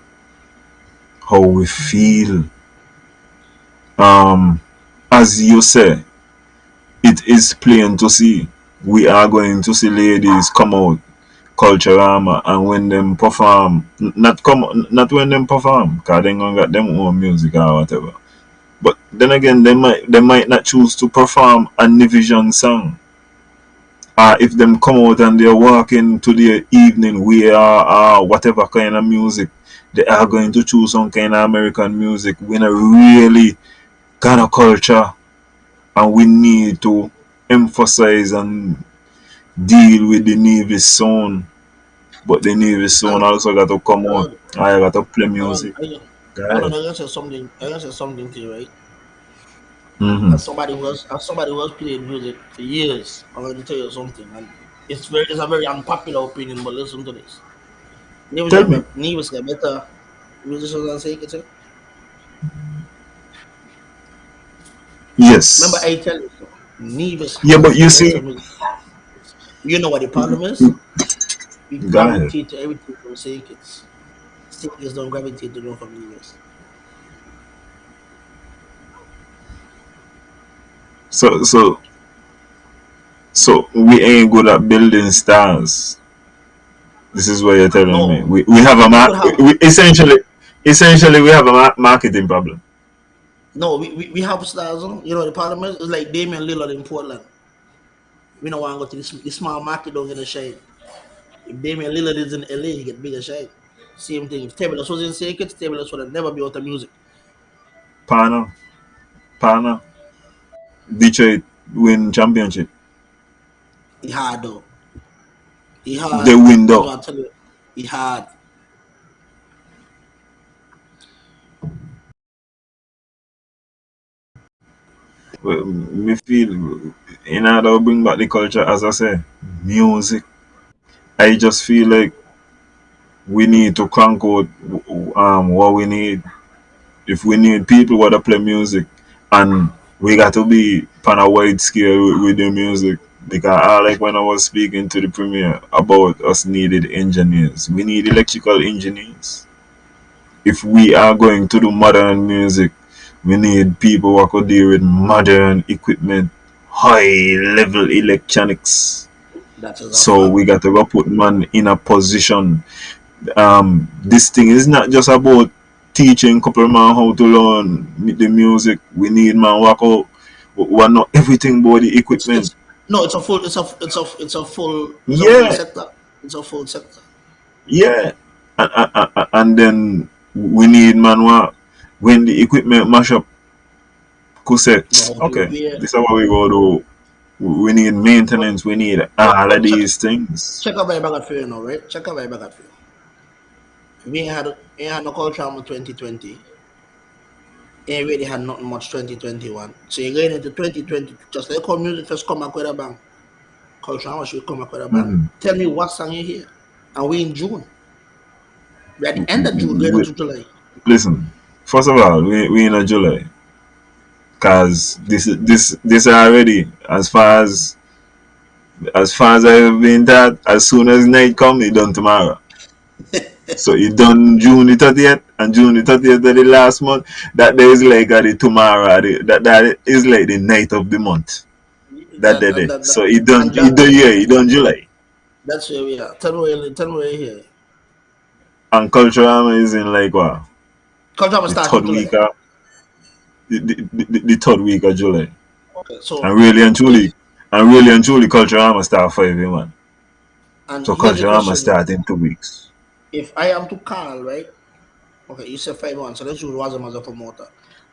how we feel. Um, as you say, it is plain to see. We are going to see ladies come out Culturama, and when them perform, not when them perform, cause they gonna got them own music or whatever. But then again, they might not choose to perform a Nivision song. If them come out and they're walking to the evening wear whatever kind of music, they are going to choose some kind of American music. We not really kind of culture, and we need to emphasize and deal with the Navy sound. But the Navy sound And also got to come out. Aaron, I got to play Aaron, music. Aaron, Guys. I gotta say something. I gotta say something to you, right? Mm-hmm. As somebody who has played music for years, I'm going to tell you something, and it's a very unpopular opinion, but listen to this. Tell me. Nevis got better musicians than Say. Remember, Yes. I tell you so. Nevis Yeah, but has you better see, music. You know what the problem is? We go ahead. gravitate to everything from Say Kids. Say Kids don't gravitate to know from Nevis. So, so, so we ain't good at building stars. This is what you're telling me. No, We have a we could have essentially we have a marketing problem. no, we have stars. You know the problem is, it's like Damian Lillard in Portland. We don't want to go to the small market, don't get a shine. If Damian Lillard is in LA, he get bigger shine. Same thing. If Tabulous was in Say Kids, Tabulous would have never be out of music. Partner, partner. Detroit win championship. He hard though. He They hard. win That's though. what I tell you. He hard. Well, me feel in order to bring back the culture, as I say, music. I just feel like we need to crank out what we need. If we need people who to play music, and we got to be on a wide scale with the music, because I like when I was speaking to the premier about us needed engineers. We need electrical engineers. If we are going to do modern music, we need people who could deal with modern equipment, high level electronics. That is a So fact. we got to go put man in a position. This thing is not just about teaching couple man how to learn the music. We need man work out. We know everything about the equipment. It's no, it's a full it's a full Yeah, sector. It's a full sector. yeah. And then we need man work when the equipment mash up. Could say, No how to okay, repair. this is what we go do. We need But maintenance. We need all of but check these things. check out my bag for you now, right? Check out my bag for you. We ain't had no culture in 2020. Ain't really had nothing much 2021. So you're going into 2020, just like how music first come back with a bang. Culture how should come back with a bang. Mhm. Tell me what song you hear. And we in June. We're at the end of June, going into July. Listen, first of all, we in a July, cause this already as far as I've been that as soon as night come, it done tomorrow. So it done June the 30th, and June the 30th of the last month. That day is like the tomorrow. That is like the night of the month. That That, day. that, that, So it done and it done January. yeah, it done July. That's where we are. Tell me where you hear. And cultural is in like what? Culture will The start in third July. week of the third week of July. Okay, And so really and if truly, culture I'ma start 5 man. and So here's the culture I'ma question start now. in 2 weeks. If I am to call, right? Okay, you said 5 months, so let's use Wazim as a promoter.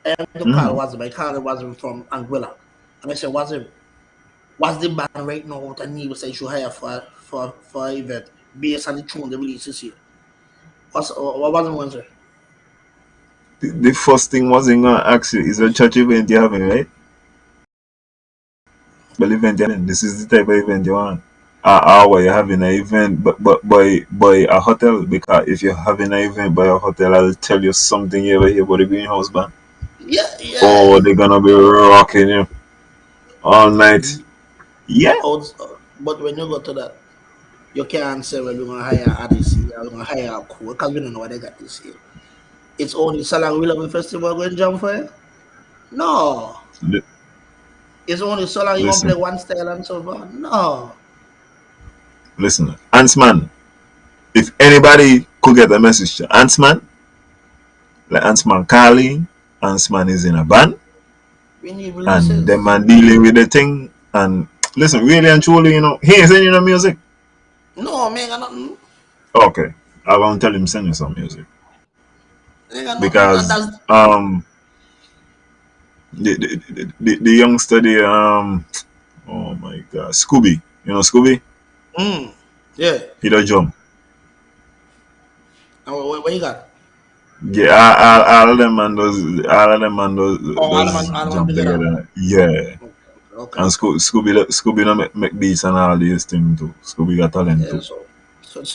I am to call Mm-hmm. Wazim. I call Wazim from Anguilla. And I say, Wazim, what's the band right now what I need to say should hire for an event based on the tune they release this year? What Wazim going to say? The first thing was in gonna ask you is a church event you having, right? Well, event you having. This is the type of event you want. Or you're having an event but by a hotel, because if you're having an event by a hotel, I'll tell you something you ever hear about the greenhouse band. Yeah, yeah. Oh, they're gonna be rocking you all night. Yeah. But when you go to that, you can't say, well, we're going to hire Odyssey, or we're going to hire a crew, because we don't know what they got this year. It's only Salang Willoughby Festival going to jump for you? No. Li- It's only Salang you going to play Listen, one style and so on? No. listen. Ants man. if anybody could get a message to Antsman, like Antsman calling, Antsman is in a band, We need and them releases. man dealing with the thing. And listen, really and truly, he ain't sending you no music. No, man, got nothing. Okay, I'm gonna tell him send you some music Ain't got nothing. And because that's the youngster oh my god, Scooby, Scooby, yeah. he don't jump. And what you got? Yeah, all of them man Oh, does all them jump together. together. Yeah. Okay, okay, And okay. Scooby don't make beats and all these things too. Scooby got talent Yeah, too. so that's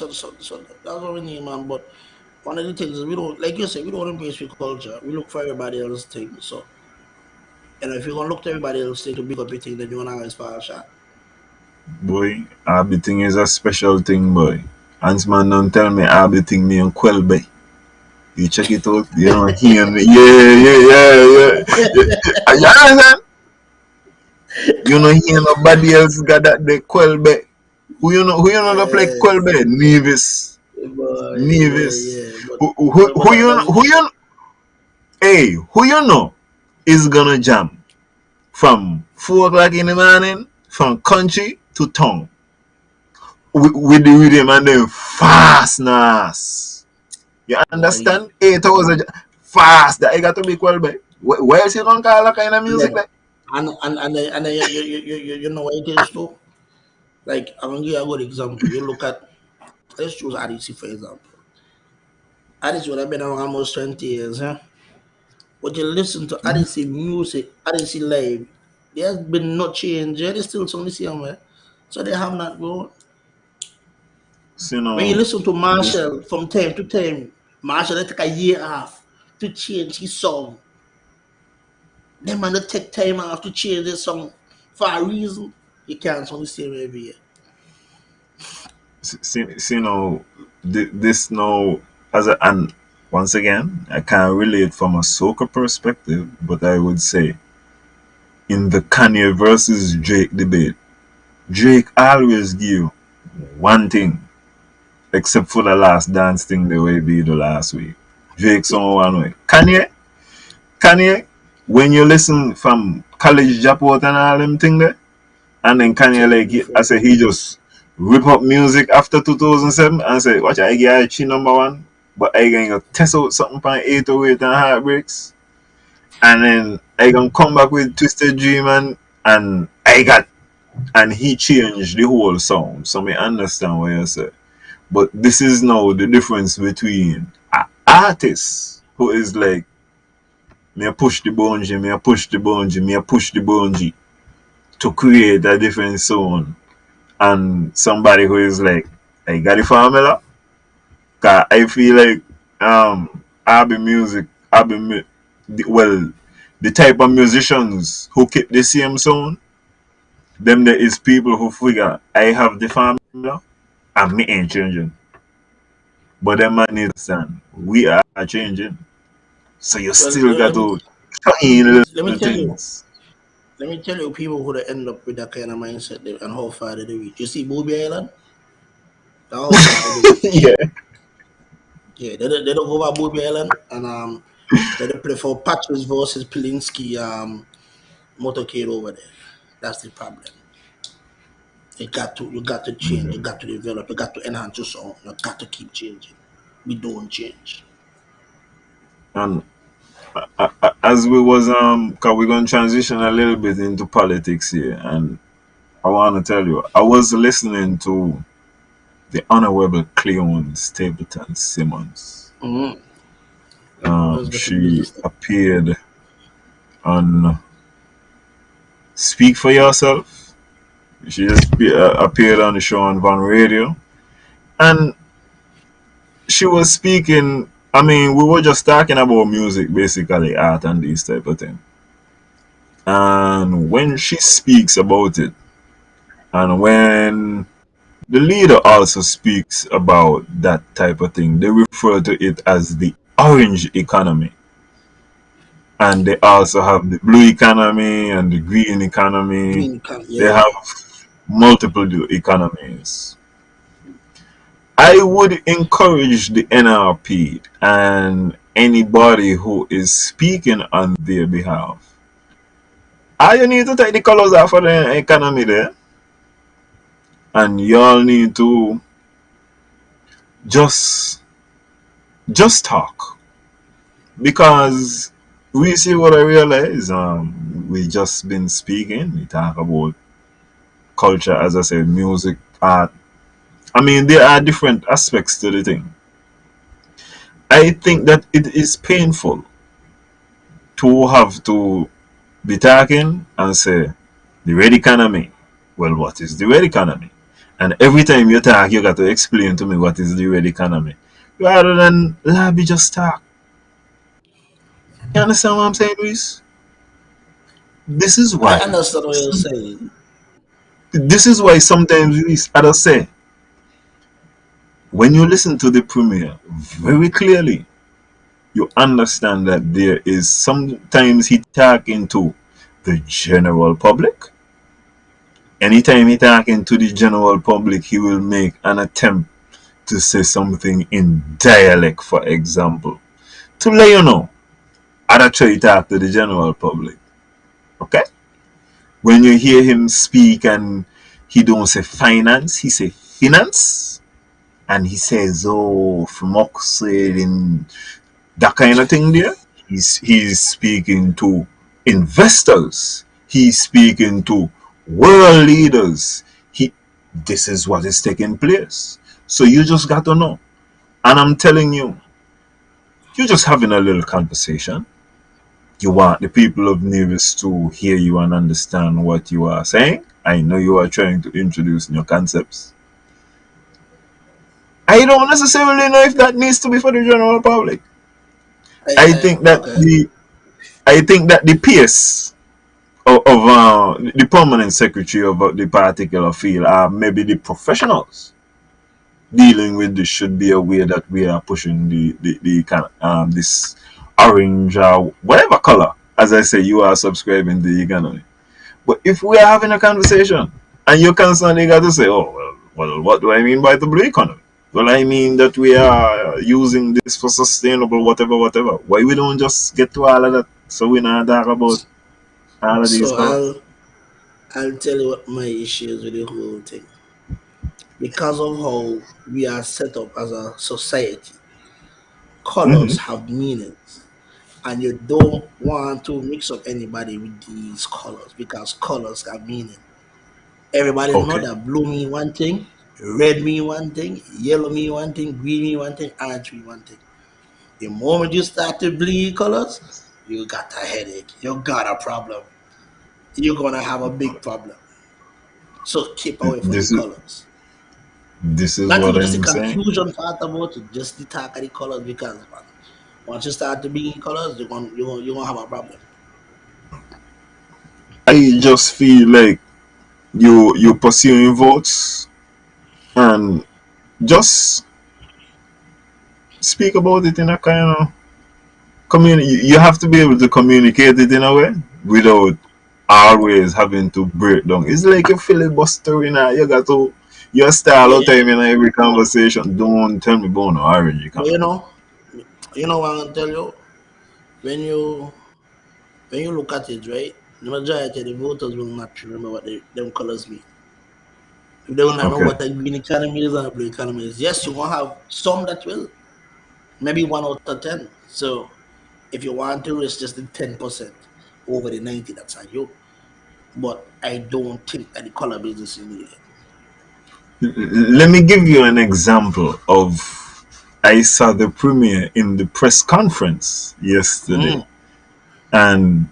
what we need, man. But one of the things is we don't, like you said, we don't embrace your culture. We look for everybody else's thing. So, if you're gonna look to everybody else's thing to big up your thing, then you're gonna always fall short. Boy, Abby thing is a special thing, boy. Hans man don't tell me Abby thing me on Quelbe. You check it out, hear me. Yeah. You understand? You know hear nobody else got that the Quelbe. Who you know that play Yeah, Quelbe? Nevis. yeah, Nevis. yeah. But Who you know that's who you know is gonna jam from 4 o'clock in the morning from country to town with the rhythm and then fastness. You boy. understand? 8 hours fast. That I got to be Quelbe. Where is he gonna call that kind of music Yeah, like? and then you know what it is too. Like I'm gonna give you a good example. You look at, let's choose RDC for example. RDC would have been around almost 20 years, huh? But you listen to RDC music, RDC live. There's been no change. Yeah? They still sound the same way. So they have not grown. So, When you listen to this Marshall from time to time, Marshall they take a year off to change his song. Them man they take time off to change their song for a reason. You can't sound the same every year. this now and once again I can't relate from a soca perspective, but I would say in the Kanye versus Drake debate, Drake always give one thing, except for the last dance thing the way be the last week. Drake song one way. Kanye, when you listen from college Japot and all them thing there, and then Kanye Change like I different. say he just rip up music after 2007 and say, watch I get chi number one, but I gonna test out something from 808 and Heartbreaks, and then I gonna come back with Twisted Dream and I got and he changed the whole song. So me understand what you say. But this is now the difference between an artist who is like me I push the bungee, me I push the bungee, me I push the bungee to create a different sound, and somebody who is like, I got the formula. Cause I feel like RB music, well, the type of musicians who keep the same sound, them there is people who figure I have the formula and me ain't changing. But them man need to understand we are changing. So you Well, still got let me to try let me little tell you. things. Let me tell you people who they end up with that kind of mindset and how far they reach. You see Booby Island? That's how far they reach. Yeah. Yeah, they don't go over Booby Island and they play for Patches versus Pilinski motorcade over there. That's the problem. You got to change, you got to develop, you got to enhance your song, you got to keep changing. We don't change. And as we was cause we're gonna transition a little bit into politics here, and I wanna tell you, I was listening to the Honorable Cleon Stapleton Simmons. Mm-hmm. Let's get to the She business. appeared on Speak for Yourself. She just appeared on the show on Van Radio, and she was speaking. I mean, we were just talking about music, basically art and these type of thing. And when she speaks about it, and when the leader also speaks about that type of thing, they refer to it as the orange economy. And they also have the blue economy and the green economy. Green can, They yeah. have multiple economies. I would encourage the NRP and anybody who is speaking on their behalf. All you need to take the colors off of the economy there, and y'all need to just just talk, because we see what I realize. We just been speaking. We talk about culture, as I said, music, art. I mean, there are different aspects to the thing. I think that it is painful to have to be talking and say the red economy. Well, what is the red economy? And every time you talk, you got to explain to me what is the red economy, rather than Labby just talk. You understand what I'm saying, Luis? This is I why. understand what you're saying. This is why sometimes, Luis, I just say, when you listen to the premiere very clearly, you understand that there is sometimes he talking to the general public. Anytime he talking to the general public, he will make an attempt to say something in dialect, for example, to let you know. I try to talk to the general public. Okay? When you hear him speak and he don't say finance, he say finance. And he says, oh, from Oxford and that kind of thing there. He's speaking to investors. He's speaking to world leaders. This is what is taking place. So you just got to know. And I'm telling you, you're just having a little conversation. You want the people of Nevis to hear you and understand what you are saying. I know you are trying to introduce new concepts. I don't necessarily know if that needs to be for the general public. I think that Okay. the pace of the permanent secretary of the particular field, maybe the professionals dealing with this, should be aware that we are pushing the kind of, this orange, whatever color. As I say, you are subscribing to the economy. But if we are having a conversation and you constantly got to say, oh, well, what do I mean by the blue economy? Well, I mean that we are using this for sustainable whatever, whatever. Why we don't just get to all of that, so we not talk about all of these So colors? I'll tell you what my issue is with the whole thing. Because of how we are set up as a society, colors Mm-hmm. have meanings. And you don't want to mix up anybody with these colors because colors have meaning. Everybody know Okay. that blue mean one thing, red mean one thing, yellow mean one thing, green mean one thing, orange mean one thing. The moment you start to bleed colors, you got a headache. You got a problem. You're gonna have a big problem. So keep away from the This is colors. this is Not what even just the I'm saying. confusion part about it, just the talk of the colors because man, once you start to bleed colors, you're gonna have a problem. I just feel like you pursuing votes and just speak about it in a kind of you have to be able to communicate it in a way without always having to break down. It's like a filibustering. You got to your style of Yeah, time in every conversation. Don't tell me about no orange but economy. you know what I'm gonna tell you. When you when you look at it, right, the majority of the voters will not remember what them colors mean. If they will not know Okay. what a green economy is and a blue economy is, yes, you won't have some that will, maybe 1 out of 10. So if you want to risk just the 10% over the 90, that's on you. But I don't think that the color business is needed. Let me give you an example of I saw the premiere in the press conference yesterday, Mm, and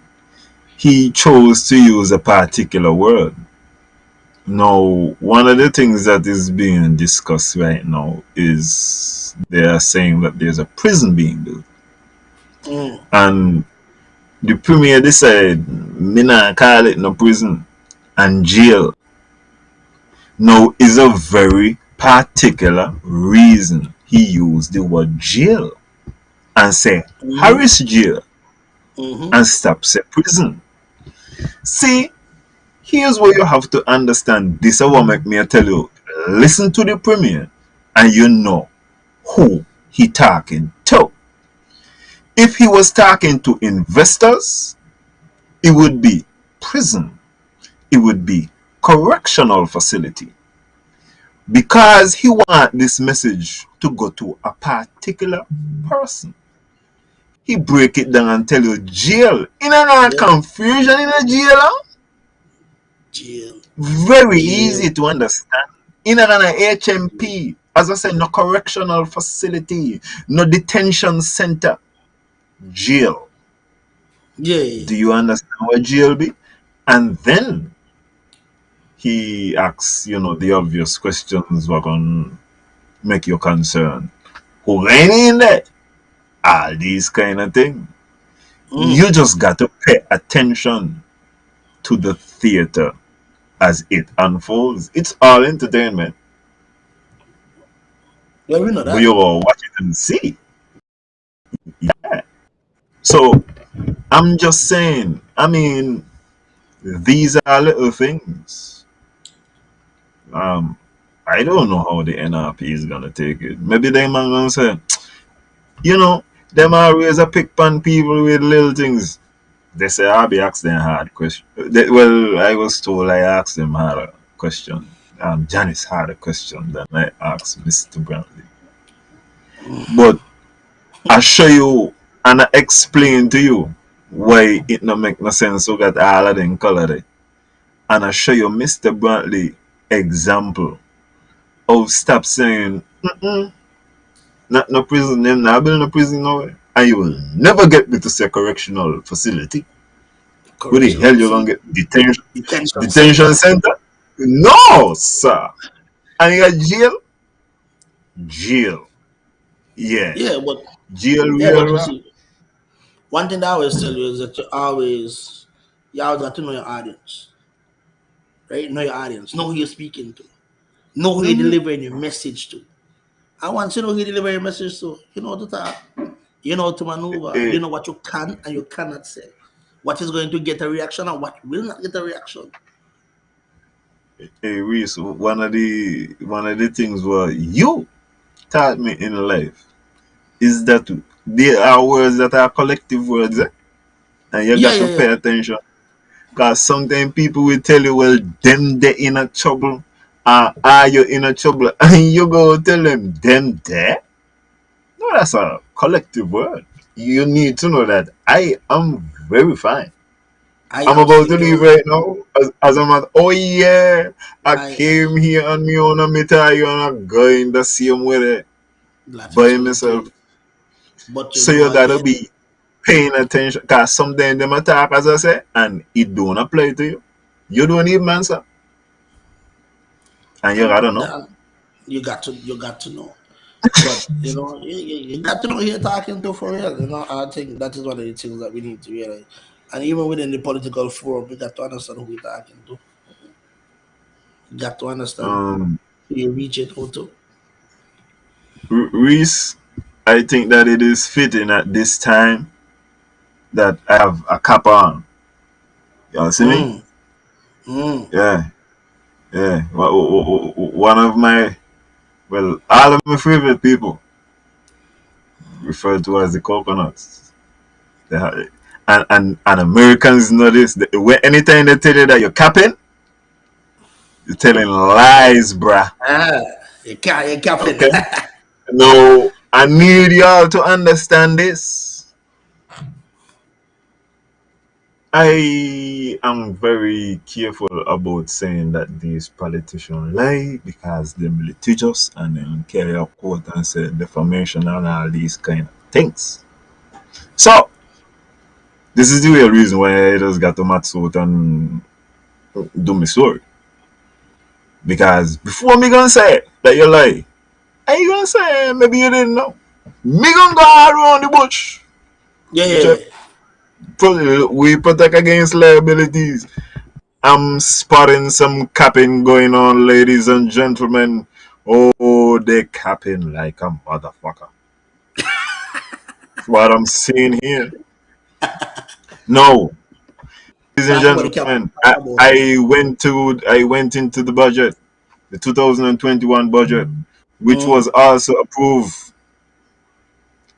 he chose to use a particular word. Now, one of the things that is being discussed right now is they are saying that there's a prison being built. mm, And the premier decided, me not call it no prison and jail. Now, is a very particular reason he used the word jail and say mm-hmm, Harris jail mm-hmm. and stop say prison. See, here's what you have to understand. This is what make me tell you. Listen to the premier and you know who he talking to. If he was talking to investors, it would be prison. It would be correctional facility. Because he want this message to go to a particular person. He break it down and tell you jail. In a Yeah. confusion in a jail. Huh? Jail. Very Jail. easy to understand. In a HMP, as I said, no correctional facility, no detention center, jail. Yeah. Do you understand what jail be? And then he asks, the obvious questions what gonna make you concerned. Who ran in there? All these kind of things. Mm. You just got to pay attention to the theater as it unfolds. It's all entertainment. Yeah, we know But that. you all watch it and see. Yeah. So I'm just saying, these are little things. I don't know how the NRP is gonna take it. Maybe they man gonna say, them always a pick pan people with little things. They say I'll be asking them hard question. Well, I was told I asked them harder question. Janice had a question than I asked Mr. Brantley. But I show you and I explain to you why it not make no sense to get all of them color there. And I show you Mr. Brantley example of stop saying not no prison them not building a prison nowhere. And you will never get me to say correctional facility. Where the Correctional hell you gonna facility. get detention Detention detention center. center? No, sir. And you got jail? Jail. Yeah. Yeah, but Jail yeah, but real you rap. see, one thing that I always tell you is that you always got to know your audience, right? Know your audience. Know who you're speaking to. Know who you're Mhm. delivering your message to. I want you to know who you deliver your message to. You know how to talk. You know how to maneuver. Hey, You know what you can and you cannot say. What is going to get a reaction and what will not get a reaction. hey, Reese, one of the things where you taught me in life is that there are words that are collective words, and you Yeah, got to yeah, yeah. pay attention. Because sometimes people will tell you, well, them they in a trouble, are you in a trouble? And you go tell them there? No, that's a collective word. You need to know that I am very fine. I I'm am about to leave secure. right now. As I'm at, oh yeah, I I came here on my own and me tell you and I'm going the same way that is by what it myself. is. But you So know you gotta again, be paying attention because sometimes them attack as I say and it don't apply to you. You don't even answer. And you gotta know. that you got to know. But you got to know who you're talking to for real. I think that is one of the things that we need to realize. And even within the political forum, we got to understand who we're talking to. You got to understand Um who you're reaching out to. Reese, I think that it is fitting at this time that I have a cap on. You see me? Mm, mm. Yeah, yeah. One of my, well, all of my favorite people referred to as the coconuts. They and Americans know this. Anytime they tell you that you're capping, you're telling lies, bruh. Ah, you're capping. Okay? No, I need y'all to understand this. I am very careful about saying that these politicians lie because they litigious and they carry out court and say defamation and all these kind of things. So this is the real reason why I just got to match out and do my story. Because before me gonna say that you lie, I ain't gonna say maybe you didn't know. Me gonna go all around the bush. Yeah, Which yeah. we protect against liabilities. I'm spotting some capping going on, ladies and gentlemen. Oh, they capping like a motherfucker. That's what I'm seeing here. No, ladies and Talk about the capping. gentlemen, Talk about it. I went into the budget, the 2021 budget. which was also approved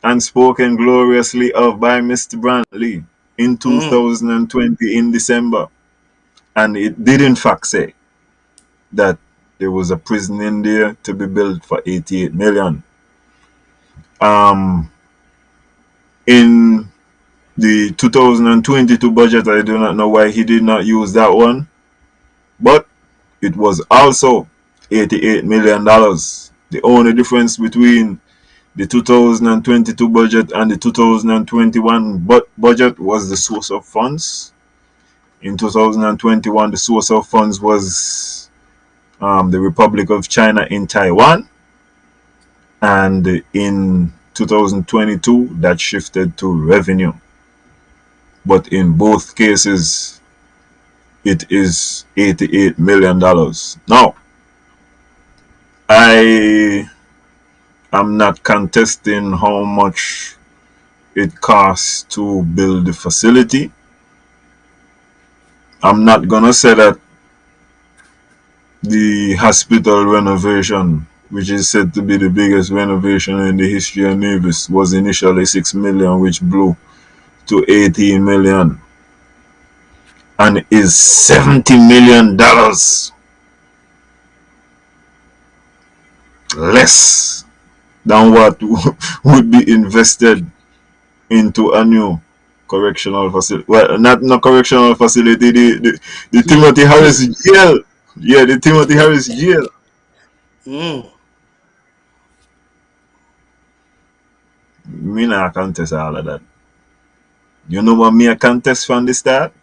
and spoken gloriously of by Mr. Brantley in 2020 in December. And it did in fact say that there was a prison in there to be built for 88 million. In the 2022 budget, I do not know why he did not use that one, but it was also $88 million. The only difference between the 2022 budget and the 2021 budget was the source of funds. In 2021, the source of funds was the Republic of China in Taiwan, and in 2022, that shifted to revenue. But in both cases, it is $88 million. Now, I am not contesting how much it costs to build the facility. I'm not gonna say that the hospital renovation, which is said to be the biggest renovation in the history of Nevis, was initially $6 million, which blew to $18 million, and is $70 million less than what would be invested into a new correctional facility. Well, not no correctional facility, the Timothy Harris jail. Yeah, the Timothy Harris jail. Me not contest all of that. You know what me a contest from the start?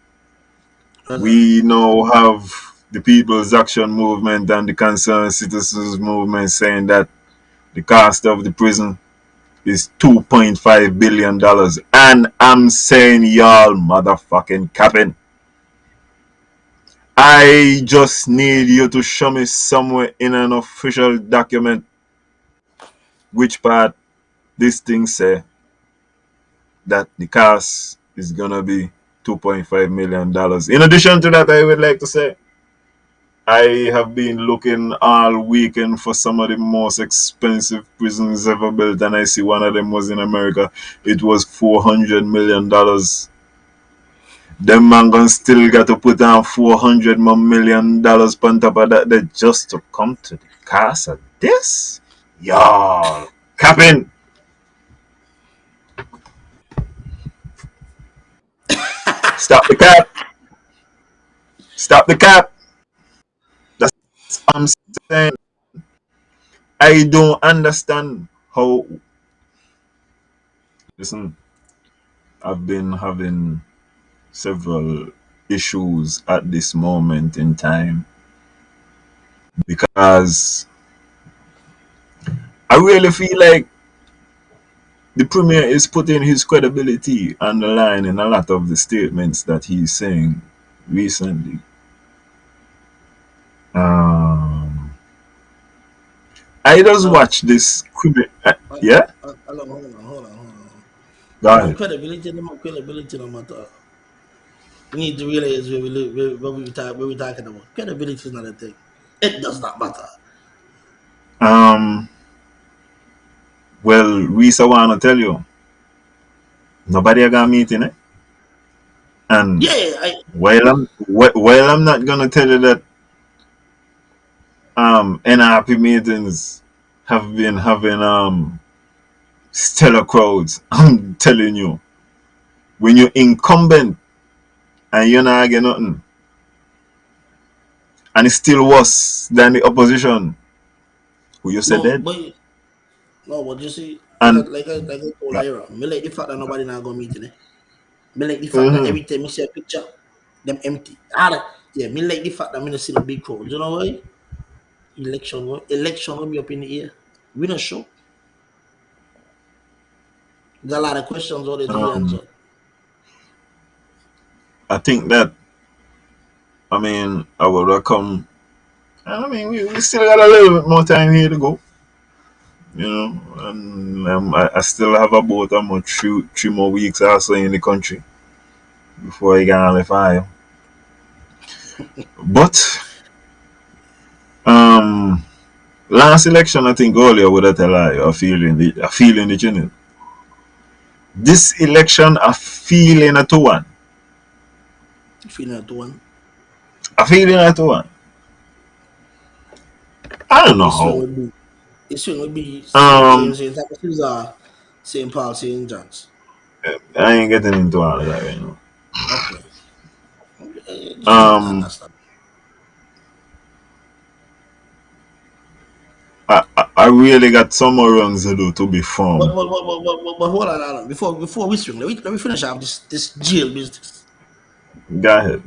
We now have the People's Action Movement and the Concerned Citizens Movement saying that the cost of the prison is $2.5 billion. And I'm saying y'all motherfucking capping. I just need you to show me somewhere in an official document which part this thing say that the cost is gonna be $2.5 million. In addition to that, I would like to say I have been looking all weekend for some of the most expensive prisons ever built, and I see one of them was in America. It was $400 million. Them man gonna still got to put on $400 million on top of that just to come to the cost of this? Y'all capping. Stop the cap. Stop the cap. That's what I'm saying. I don't understand how. Listen, I've been having several issues at this moment in time because I really feel like the premier is putting his credibility on the line in a lot of the statements that he's saying recently. I just watch this. Yeah? Hold on. Go ahead. Credibility no matter. We need to realize where we talking about. Credibility is not a thing. It does not matter. Well, Reese, I want to tell you, nobody are gonna meet in it. And Yeah, while I'm not gonna tell you that NRP meetings have been having stellar crowds, I'm telling you, when you're incumbent and you're not getting nothing, and it's still worse than the opposition, who you said that? But you see, And like I told Ira, me like the fact that nobody not gonna meet in it. Me like the fact that mm-hmm. every time me see a picture, them empty. Yeah, me like the fact that me not see the big crowd. You know why? Election will be up in the air. We not sure. There's a lot of questions all to be answered. I think that, I mean, I will welcome. I mean, we still got a little bit more time here to go. You know, and I still have about three more weeks also in the country before I get on the fire. But Last election, I think earlier would have tell I a feeling the channel. This election, a feeling at one. Feeling that one. A feeling at one. I don't know This one how. would be. This one would be St. Um, James, St. Thomas, St. Paul, St. John's. I ain't getting into all of that right now. Okay. Just trying to Um, understand. I really got some more runs to do to be But, formed. hold on, hold on. Before we swing, let me finish off this jail business. Go ahead.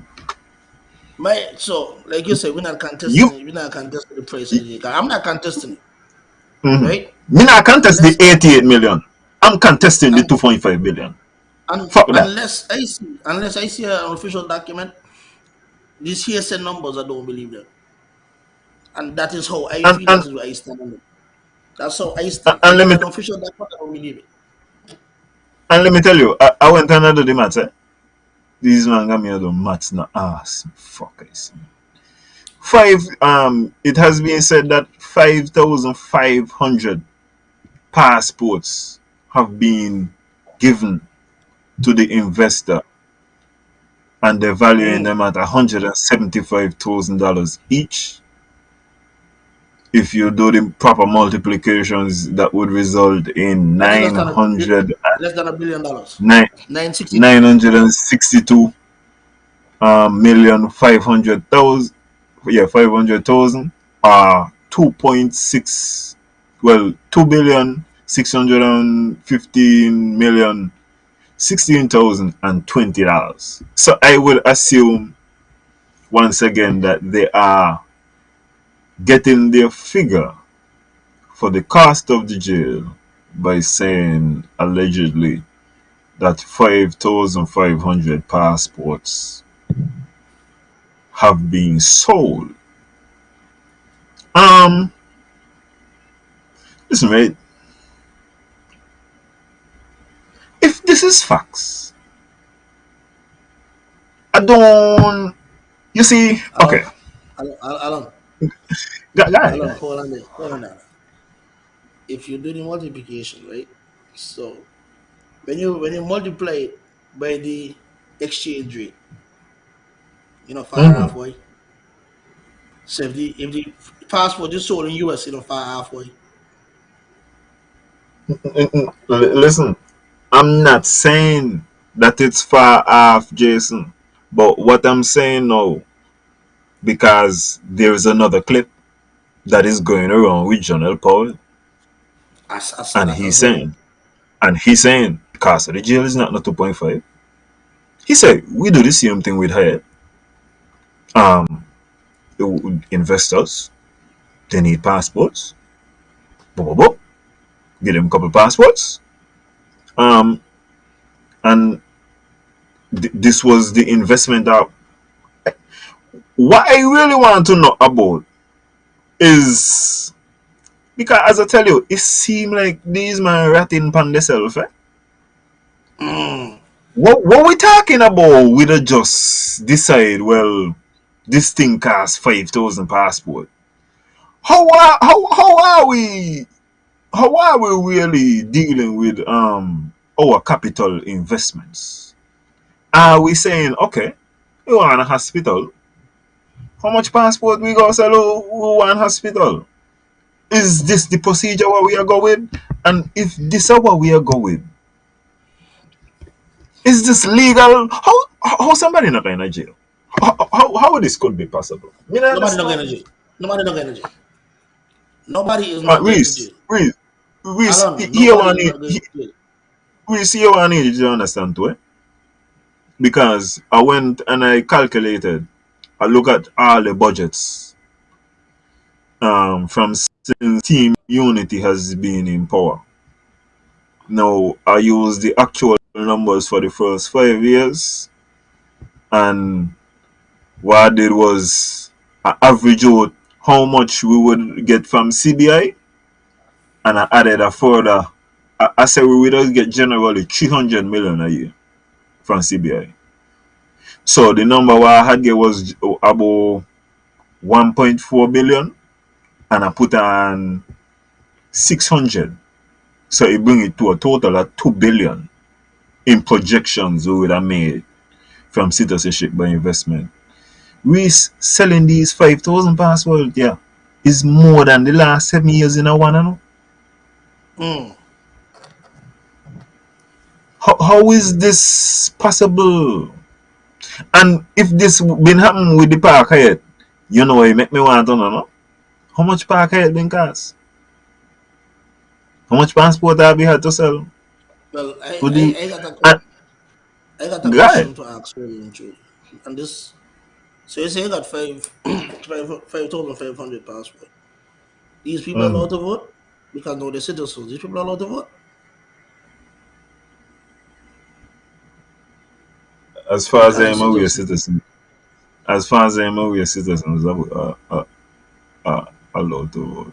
So like you said, we're not You, contesting it. We're not contesting the price of the car. I'm not contesting it, mm-hmm. right? Me not contest the Unless 88 million. I'm contesting the un, 2.5 billion. Fuck that. unless I see an official document, these hearsay numbers, I don't believe them, and that is how I And feel. and That is where I stand on it. That's how I stand. and If let it's me an official document, I don't believe it. tell you, I went and do the maths. These man got me do maths na ass. Fuck I see. It has been said that 5,500 passports have been given to the investor, and they're valuing Mm. them at $175,000 each. If you do the proper multiplications, that would result in That is less than $1 billion. 960. 962 million 500,000. Yeah, 500,000. 2.6, well, 2,615,000,000 $16,020. So I would assume once again that they are getting their figure for the cost of the jail by saying allegedly that 5,500 passports have been sold. Um, Listen, mate. If this is facts, I don't. You see, Alan, okay. Alan, Guy. hold on there. Hold on there. If you do the multiplication, right? So when you multiply it by the exchange rate, far Mm-hmm. halfway. So if the passport is sold in US, far halfway. Listen, I'm not saying that it's far off, Jason. But what I'm saying now, because there's another clip that is going around with Jonel Paul, I saw and that he's as well. saying, cost of the jail is not 2.5. He said, we do the same thing with Hyatt. Um, Investors, they need passports. Boom, boom, boom. Get them a couple passports. Um, and this was the investment that. What I really want to know about is because, as I tell you, it seems like these men ratting pan themselves. Eh? Mm. What we talking about? We don't just decide. Well, this thing costs 5,000 passport. How are we? How are we really dealing with our capital investments? Are we saying, okay, we want a hospital? How much passport we go sell? We want hospital? Is this the procedure where we are going? And if this is what we are going, is this legal? How somebody not going to jail? How this could be possible? Me not Nobody not understand. going to jail. Nobody not going to jail. Nobody is not going to Reese, jail. Reese, Alan, here nobody one is not going to jail. Reese, here one need to understand too, eh? Because I went and I calculated, I look at all the budgets from since Team Unity has been in power. Now I use the actual numbers for the first 5 years, and what I did was I averaged out how much we would get from CBI, and I added a further. I said we would just get generally 300 million a year from CBI. So the number what I had get was about 1.4 billion, and I put on 600. So it bring it to a total of 2 billion in projections we would have made from citizenship by investment. We selling these 5,000 passports, yeah, is more than the last 7 years in a one. I know. Mm. How is this possible? And if this been happening with the park yet, you know, it make me want to know, no? How much park yet been cost? How much passport have we had to sell? Well, To the and, I got a guy. question to ask you, True. And this, so you say you got 5,500 passport. These people are allowed to vote because now they're citizens. These people are allowed to vote. As far as Because they're I'm aware, citizens. citizens. As far as I'm aware, citizens are allowed to vote.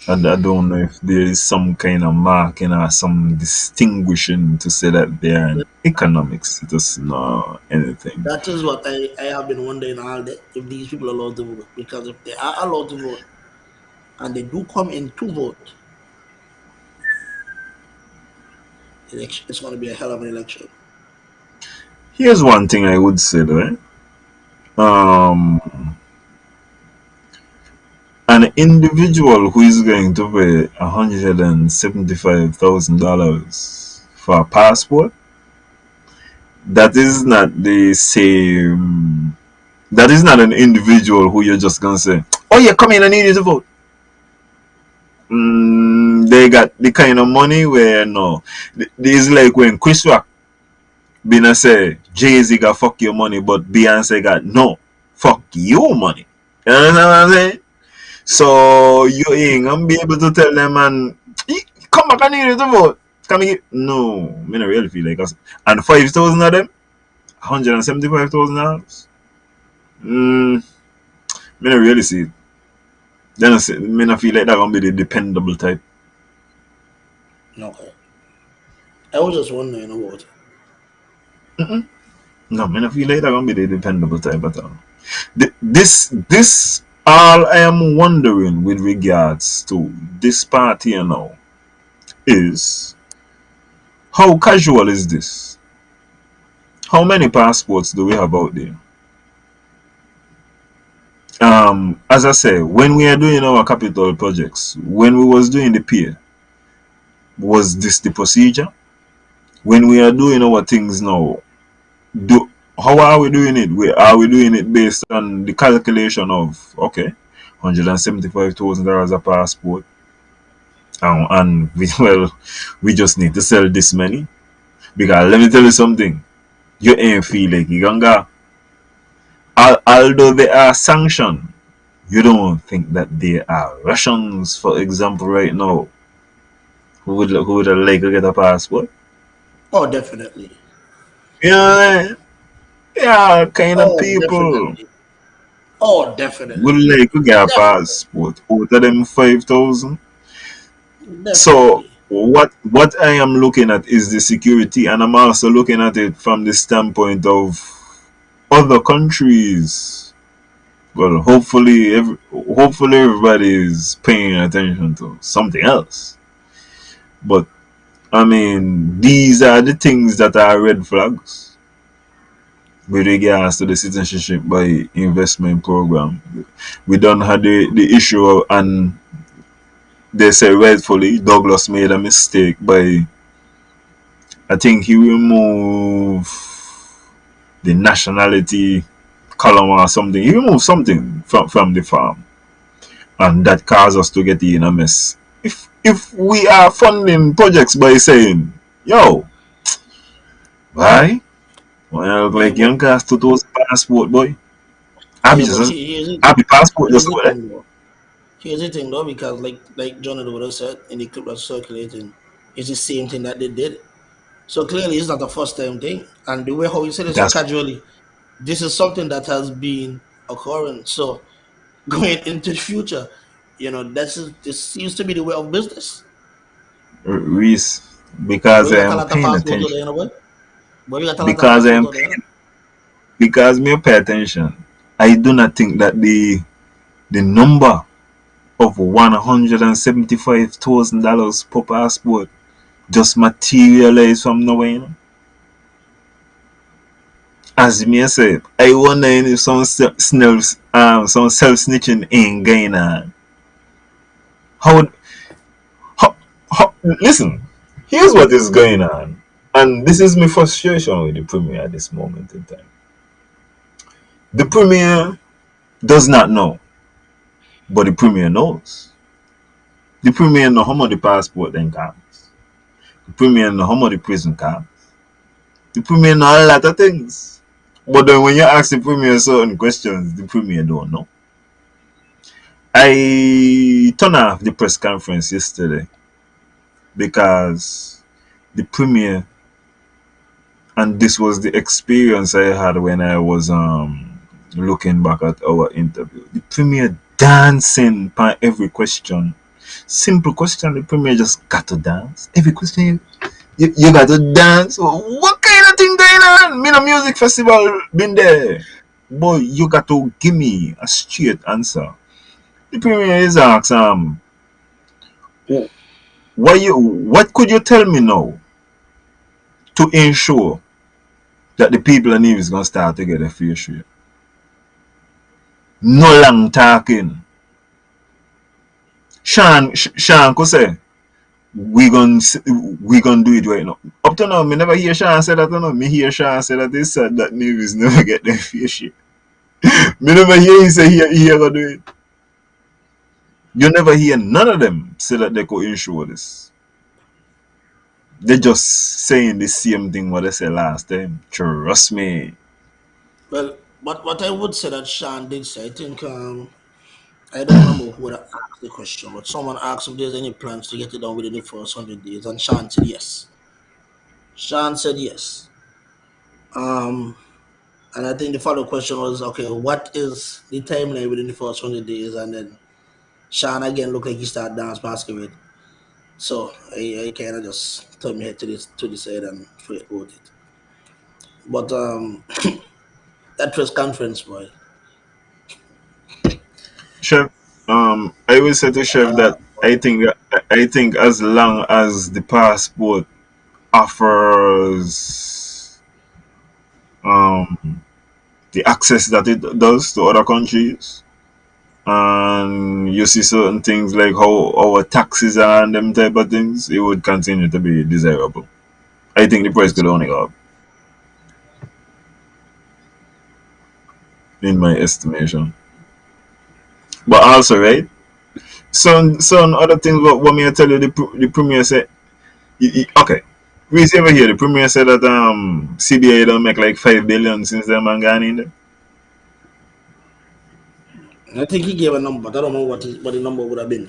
And I don't know if there is some kind of marking or some distinguishing to say that they are an economic citizen or anything. That is what I have been wondering all day if these people are allowed to vote. Because if they are allowed to vote and they do come in to vote, it's going to be a hell of an election. Here's one thing I would say, though. Um, an individual who is going to pay $175,000 for a passport, that is not the same. That is not an individual who you're just gonna say, "Oh yeah, come in, I need you to vote." They got the kind of money where no, this is like when Chris Rock been a say Jay-Z got fuck your money, but Beyonce got no fuck your money. You know what I'm saying? So you ain't gonna be able to tell them and come back, I need you to vote. Come here. No, me not really feel like us. And 5,000 of them, $175,000. Me not really see it. Then I say, me not feel like that gonna be the dependable type. Okay. I was just wondering about it. No, me not feel like that gonna be the dependable type at all. This all I am wondering with regards to this party now is how casual is this? How many passports do we have out there? As I say, when we are doing our capital projects, when we was doing the peer, was this the procedure? When we are doing our things now, how are we doing it? Are we doing it based on the calculation of okay, $175,000 a passport, and we just need to sell this many? Because let me tell you something, you ain't feel like you gonna. Although they are sanctioned, you don't think that they are Russians, for example, right now, who would like to get a passport? Oh, definitely. Yeah, yeah, kind of Oh, people definitely. Oh, definitely. would like to get a Definitely. passport. Out of them 5,000. So Definitely. what I am looking at is the security, and I'm also looking at it from the standpoint of other countries. Well, hopefully everybody is paying attention to something else. But I mean, these are the things that are red flags with regards to the citizenship by investment program. We don't have the issue of, and they say rightfully Douglas made a mistake by, I think he removed the nationality column or something. He removed something from the farm, and that caused us to get in a mess. If we are funding projects by saying, yo, why? Well, Yeah, like but young cast to those passport boy. I be yeah, but just here's it. I be passport Here's just the over there. thing, though. Here's the thing, though, because like John would have said in the clip that's circulating, it's the same thing that they did. So clearly, it's not a first time thing. And the way how you said it so That's casually, this is something that has been occurring. So going into the future, this seems to be the way of business. Reese, But because we I got a am lot of paying fast food out there, attention. you know, boy. But we got a lot of Because fast I food am out there, you know? because me pay attention. I do not think that the the number of $175,000 per passport just materialized from nowhere. You know? As me say, I wonder if some self-snitching ain't going on. How, listen, here's what is going on. And this is my frustration with the Premier at this moment in time. The Premier does not know, but the Premier knows. The Premier know how much the passport then comes. The Premier know how much the prison comes. The Premier know a lot of things. But then when you ask the Premier certain questions, the Premier don't know. I turned off the press conference yesterday because the Premier, and this was the experience I had when I was looking back at our interview. The Premier dancing by every question. Simple question, the Premier just got to dance. Every question you got to dance. What kind of thing going on? Me no music festival been there. Boy, you got to give me a straight answer. The Premier is asked, what could you tell me now to ensure that the people in Navy is gonna start to get a fair share? No long talking. Sean could say, we gonna do it right now. Up to now, me never hear Sean say that. No, me hear Sean say that he said that Navies never get their fair share. Me never hear he say he gonna do it. You never hear none of them say that they could ensure this. They're just saying the same thing what they said last time. Trust me. Well, what I would say that Sean did say, I think I don't remember who that asked the question, but someone asked if there's any plans to get it done within the first 100 days, and Sean said yes. Sean said yes. Um, and I think the follow question was, okay, what is the timeline within the first 100 days? And then Sean again looked like he started dance basket. So I kind of just turned my head to the side and forget about it. But that press conference, boy. Chef, I will say to Chef that I think as long as the passport offers the access that it does to other countries, and you see certain things like how our taxes are and them type of things, it would continue to be desirable. I think the price could only go up, in my estimation. But also, right? Some other things what me I tell you the Premier said. Okay, we ever hear the Premier said that CBA don't make like 5 billion since them man gone in there. I think he gave a number, but I don't know what the number would have been.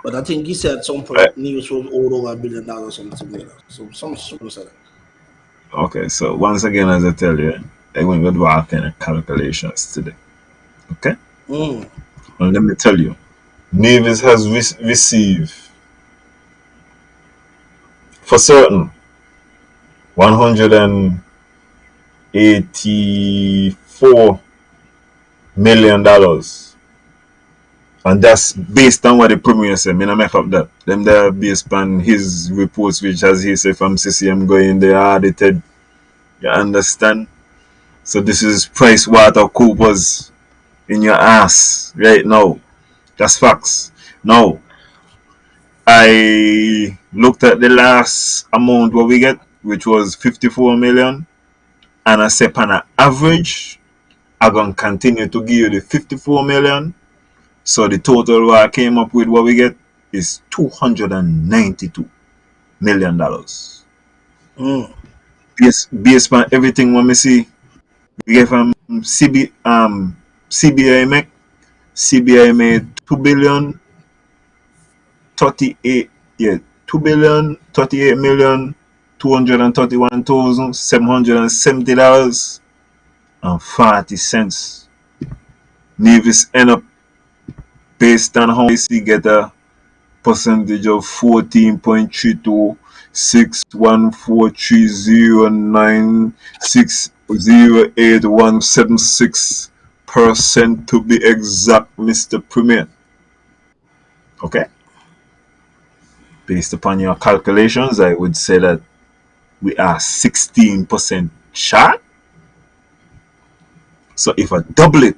But I think he said at some Right. point news was over $1 billion or something like that. So someone said that. Okay, so once again, as I tell you, I went to do all kind of calculations today. Okay, Mm. and let me tell you, Navis has received for certain $184 million, and that's based on what the Premier said. Me not make up that. Them there based on his reports, which as he said from CCM going they audited. You understand? So this is Price Water Coopers in your ass right now. That's facts. Now I looked at the last amount what we get, which was 54 million, and I said on an average, I'm gonna continue to give you the 54 million. So the total what I came up with what we get is $292 million. Mm. Based on everything what me see, we get from CBI make. CBI made 2,038 yeah 2,038,231,770 and 40 cents. Navis end up based on how we see get a percentage of 14.32614309608176 16% to be exact, Mr. Premier. Okay? Based upon your calculations, I would say that we are 16% short. So if I double it,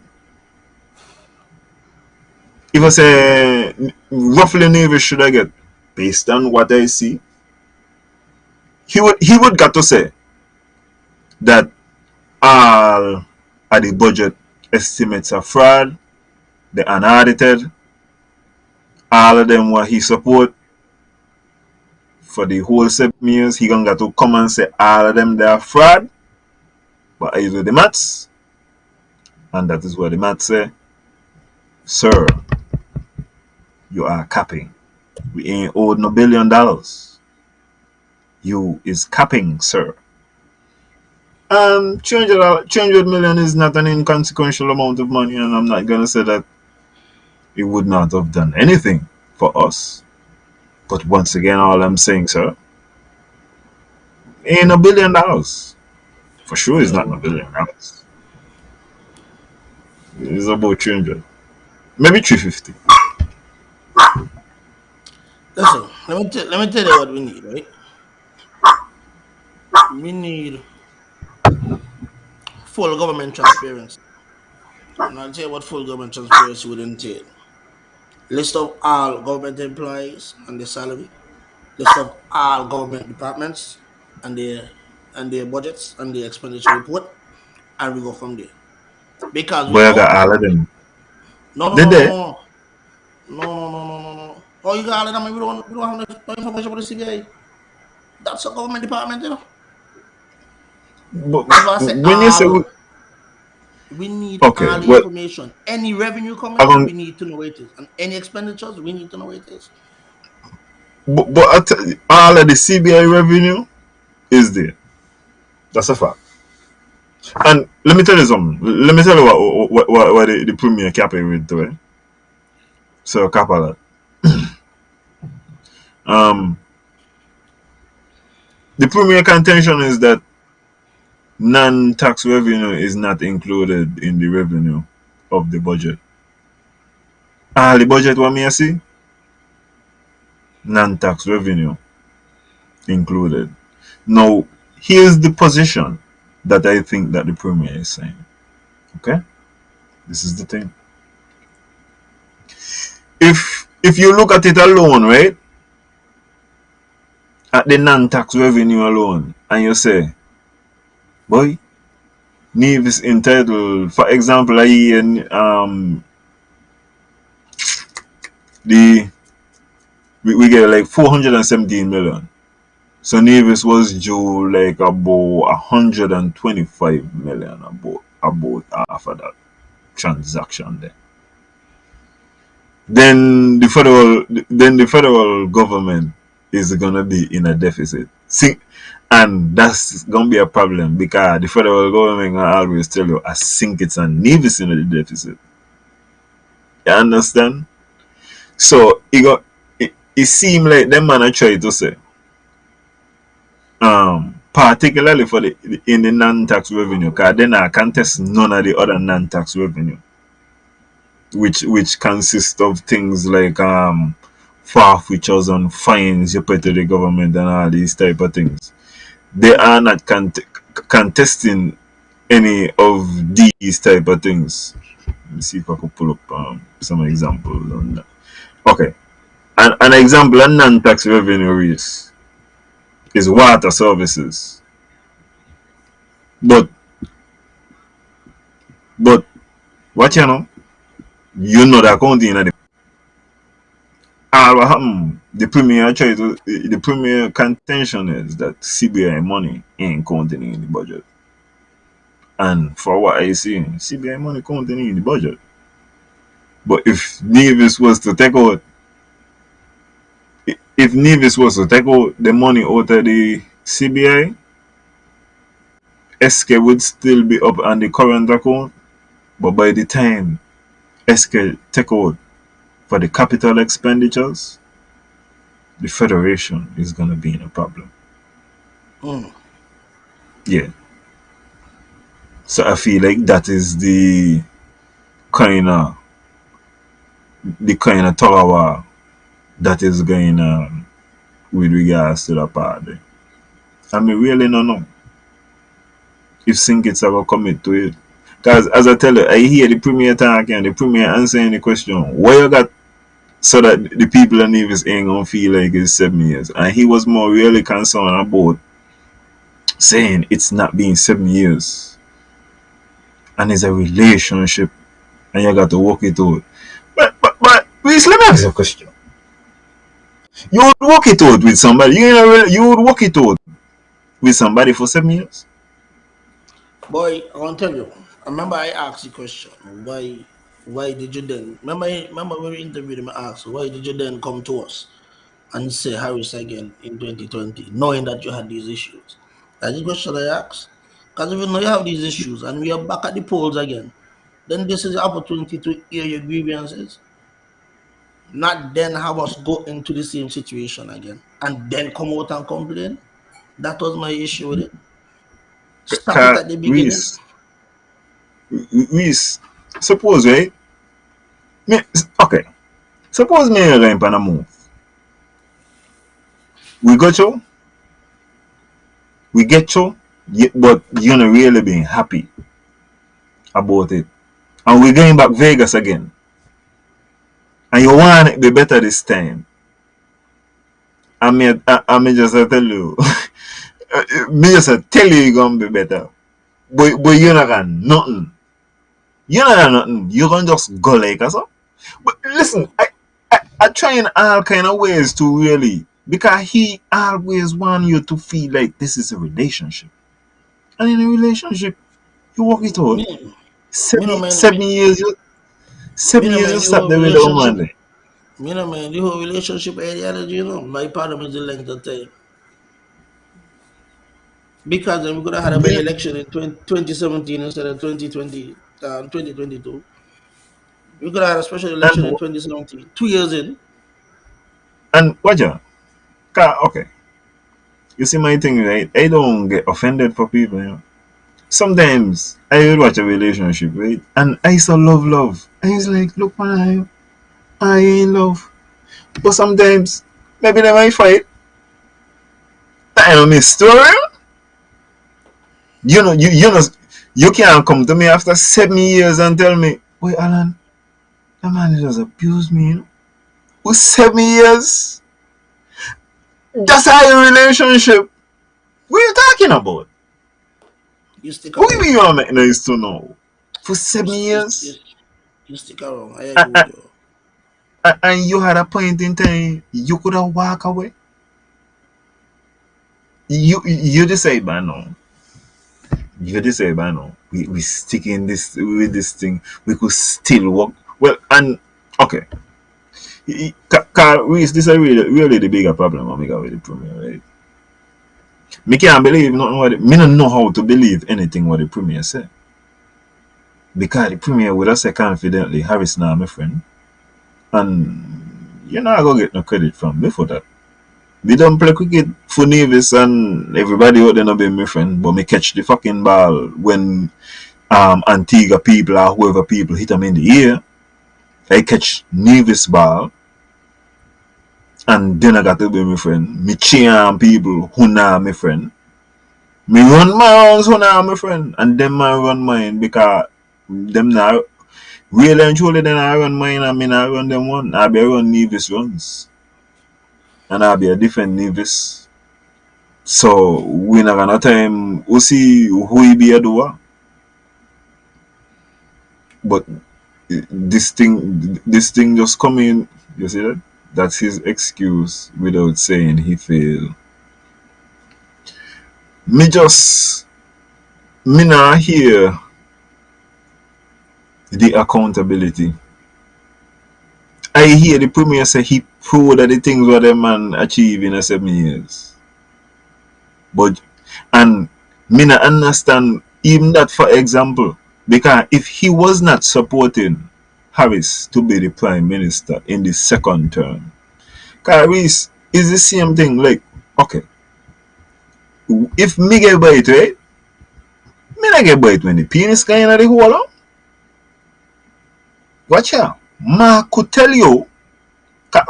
if I say roughly Navy should I get, based on what I see, he would got to say that all of the budget estimates are fraud, they're unaudited, all of them what he support for the whole 7 years, he gonna got to come and say all of them they are fraud. But I do the maths, and that is what the maths say. Sir, you are capping. We ain't owed no $1 billion. You is capping, sir. 300 million is not an inconsequential amount of money, and I'm not gonna say that it would not have done anything for us. But once again, all I'm saying, sir, ain't $1 billion. For sure, it's Yeah, not $1 billion. It's about 300, maybe 350. listen, let me tell you what we need, right? We need full government transparency. And I'll tell you what full government transparency would entail. List of all government employees and their salary, list of all government departments and their budgets and their expenditure report, and we go from there. Because But I got without all of them. no no Did no no they? no no. Oh, you got it. I mean, we don't have no information about the CBI. That's a government department, you know. But That's why I say when you say all. We need okay, all the well, information. Any revenue I'm coming, on, we need to know where it is, and any expenditures, we need to know where it is. but all of the CBI revenue is there. That's a fact. And let me tell you something. Let me tell you what the premier cap with to it. So cap a lot. Um, the premier contention is that non-tax revenue is not included in the revenue of the budget. The budget what me I see, non-tax revenue included. Now, here's the position that I think that the premier is saying. Okay, this is the thing. If you look at it alone, right, at the non-tax revenue alone, and you say, boy, Neve is entitled, for example, the we get like 417 million. So Nevis was due like about 125 million about half of that transaction there. Then the federal government is gonna be in a deficit. See, and that's gonna be a problem because the federal government gonna always tell you I think it's a Nevis in the deficit. You understand? So it seemed like them man I try to say particularly for in the non-tax revenue, because then I contest none of the other non-tax revenue, which consists of things like forfeitures and fines you pay to the government and all these type of things. They are not contesting any of these type of things. Let me see if I could pull up some examples on that. Okay, an example of non-tax revenue is water services. But what you know the accounting in the what happened? The premier contention is that CBI money ain't counting in the budget. And for what I see, CBI money counting in the budget. But if Nevis was to take out the money out of the CBI, SK would still be up on the current account. But by the time SK take out for the capital expenditures, the federation is going to be in a problem. Yeah. So I feel like that is the kind of tug of war that is going on with regards to the party. I mean, really don't know if Sinkits ever commit to it. Because as I tell you, I hear the premier talking and the premier answering the question, why you got so that the people in Nevis ain't gonna feel like it's 7 years. And he was more really concerned about saying it's not been 7 years. And it's a relationship and you got to work it out. But please let me ask you a question. You would work it out with somebody. You would work it out with somebody for 7 years? Boy, I want to tell you. I remember I asked the question, why did you then remember when we interviewed him, I asked, why did you then come to us and say Harris again in 2020, knowing that you had these issues? That's the question I asked. Because if you know you have these issues and we are back at the polls again, then this is the opportunity to hear your grievances. Not then have us go into the same situation again and then come out and complain. That was my issue with it. Stop it at the beginning. Reese, suppose, right? Me, okay. Suppose me and you on move. We got you. We get you. But you're not really being happy about it. And we're going back Vegas again. And you want it to be better this time. I mean just tell you. Me just tell you it's going to be better. But you're not got nothing. You're not got nothing. You're going to just go like that. But listen, I try in all kind of ways to really, because he always want you to feel like this is a relationship. And in a relationship, you work it out. Me, 7 years, you man, the stop whole there with the relationship. woman. Man, the whole relationship ideology, my problem is the length of time. Because then we could have had a by Yeah. election in 2017 instead of 2020, 2022. We could have had a special election in And 2017, 2 years in. Waja, okay. You see my thing, right? I don't get offended for people, you know. Sometimes I will watch a relationship, right? And I saw love. I was like, look man, I in love. But sometimes maybe they might fight. That ain't my story. You can't come to me after 7 years and tell me, boy Alan, that man just abused me, you know. For 7 years? That's our relationship. What are you talking about? You stick What do you around. mean you want to make nice to know? For You, 7 years? you stick around. I And, agree with you. and you had a point in time you could have walked away. You decide by now. You decide by now. We stick in this with this thing. We could still work. Well, and okay. This is really the bigger problem I got with the premier, right? Me can't believe nothing me don't know how to believe anything what the premier said. Because the premier would have said confidently, Harris now my friend. And you're not gonna get no credit from me for that. We don't play cricket for Nevis and everybody out there not be my friend, but me catch the fucking ball when Antigua people or whoever people hit them in the ear. I catch Nevis ball and then I got to be my friend. Me cheer people who not my friend. Me run my rounds who not my friend. And them I run mine because them now really and truly then I run mine and me not run them one. I be run Nevis runs. And I'll be a different Nevis. So we not gonna time we see who he be a doer. But this thing just come in, you see that? That's his excuse without saying he failed. Me not hear the accountability. I hear the premier say he proud of the things what the man achieve in a 7 years. But and me not understand even that for example. Because if he was not supporting Harris to be the prime minister in the second term, Harris is the same thing. Like, okay, if me get bite, right? Me not get bite when the penis kind of the hole. Watch out. Mark could tell you.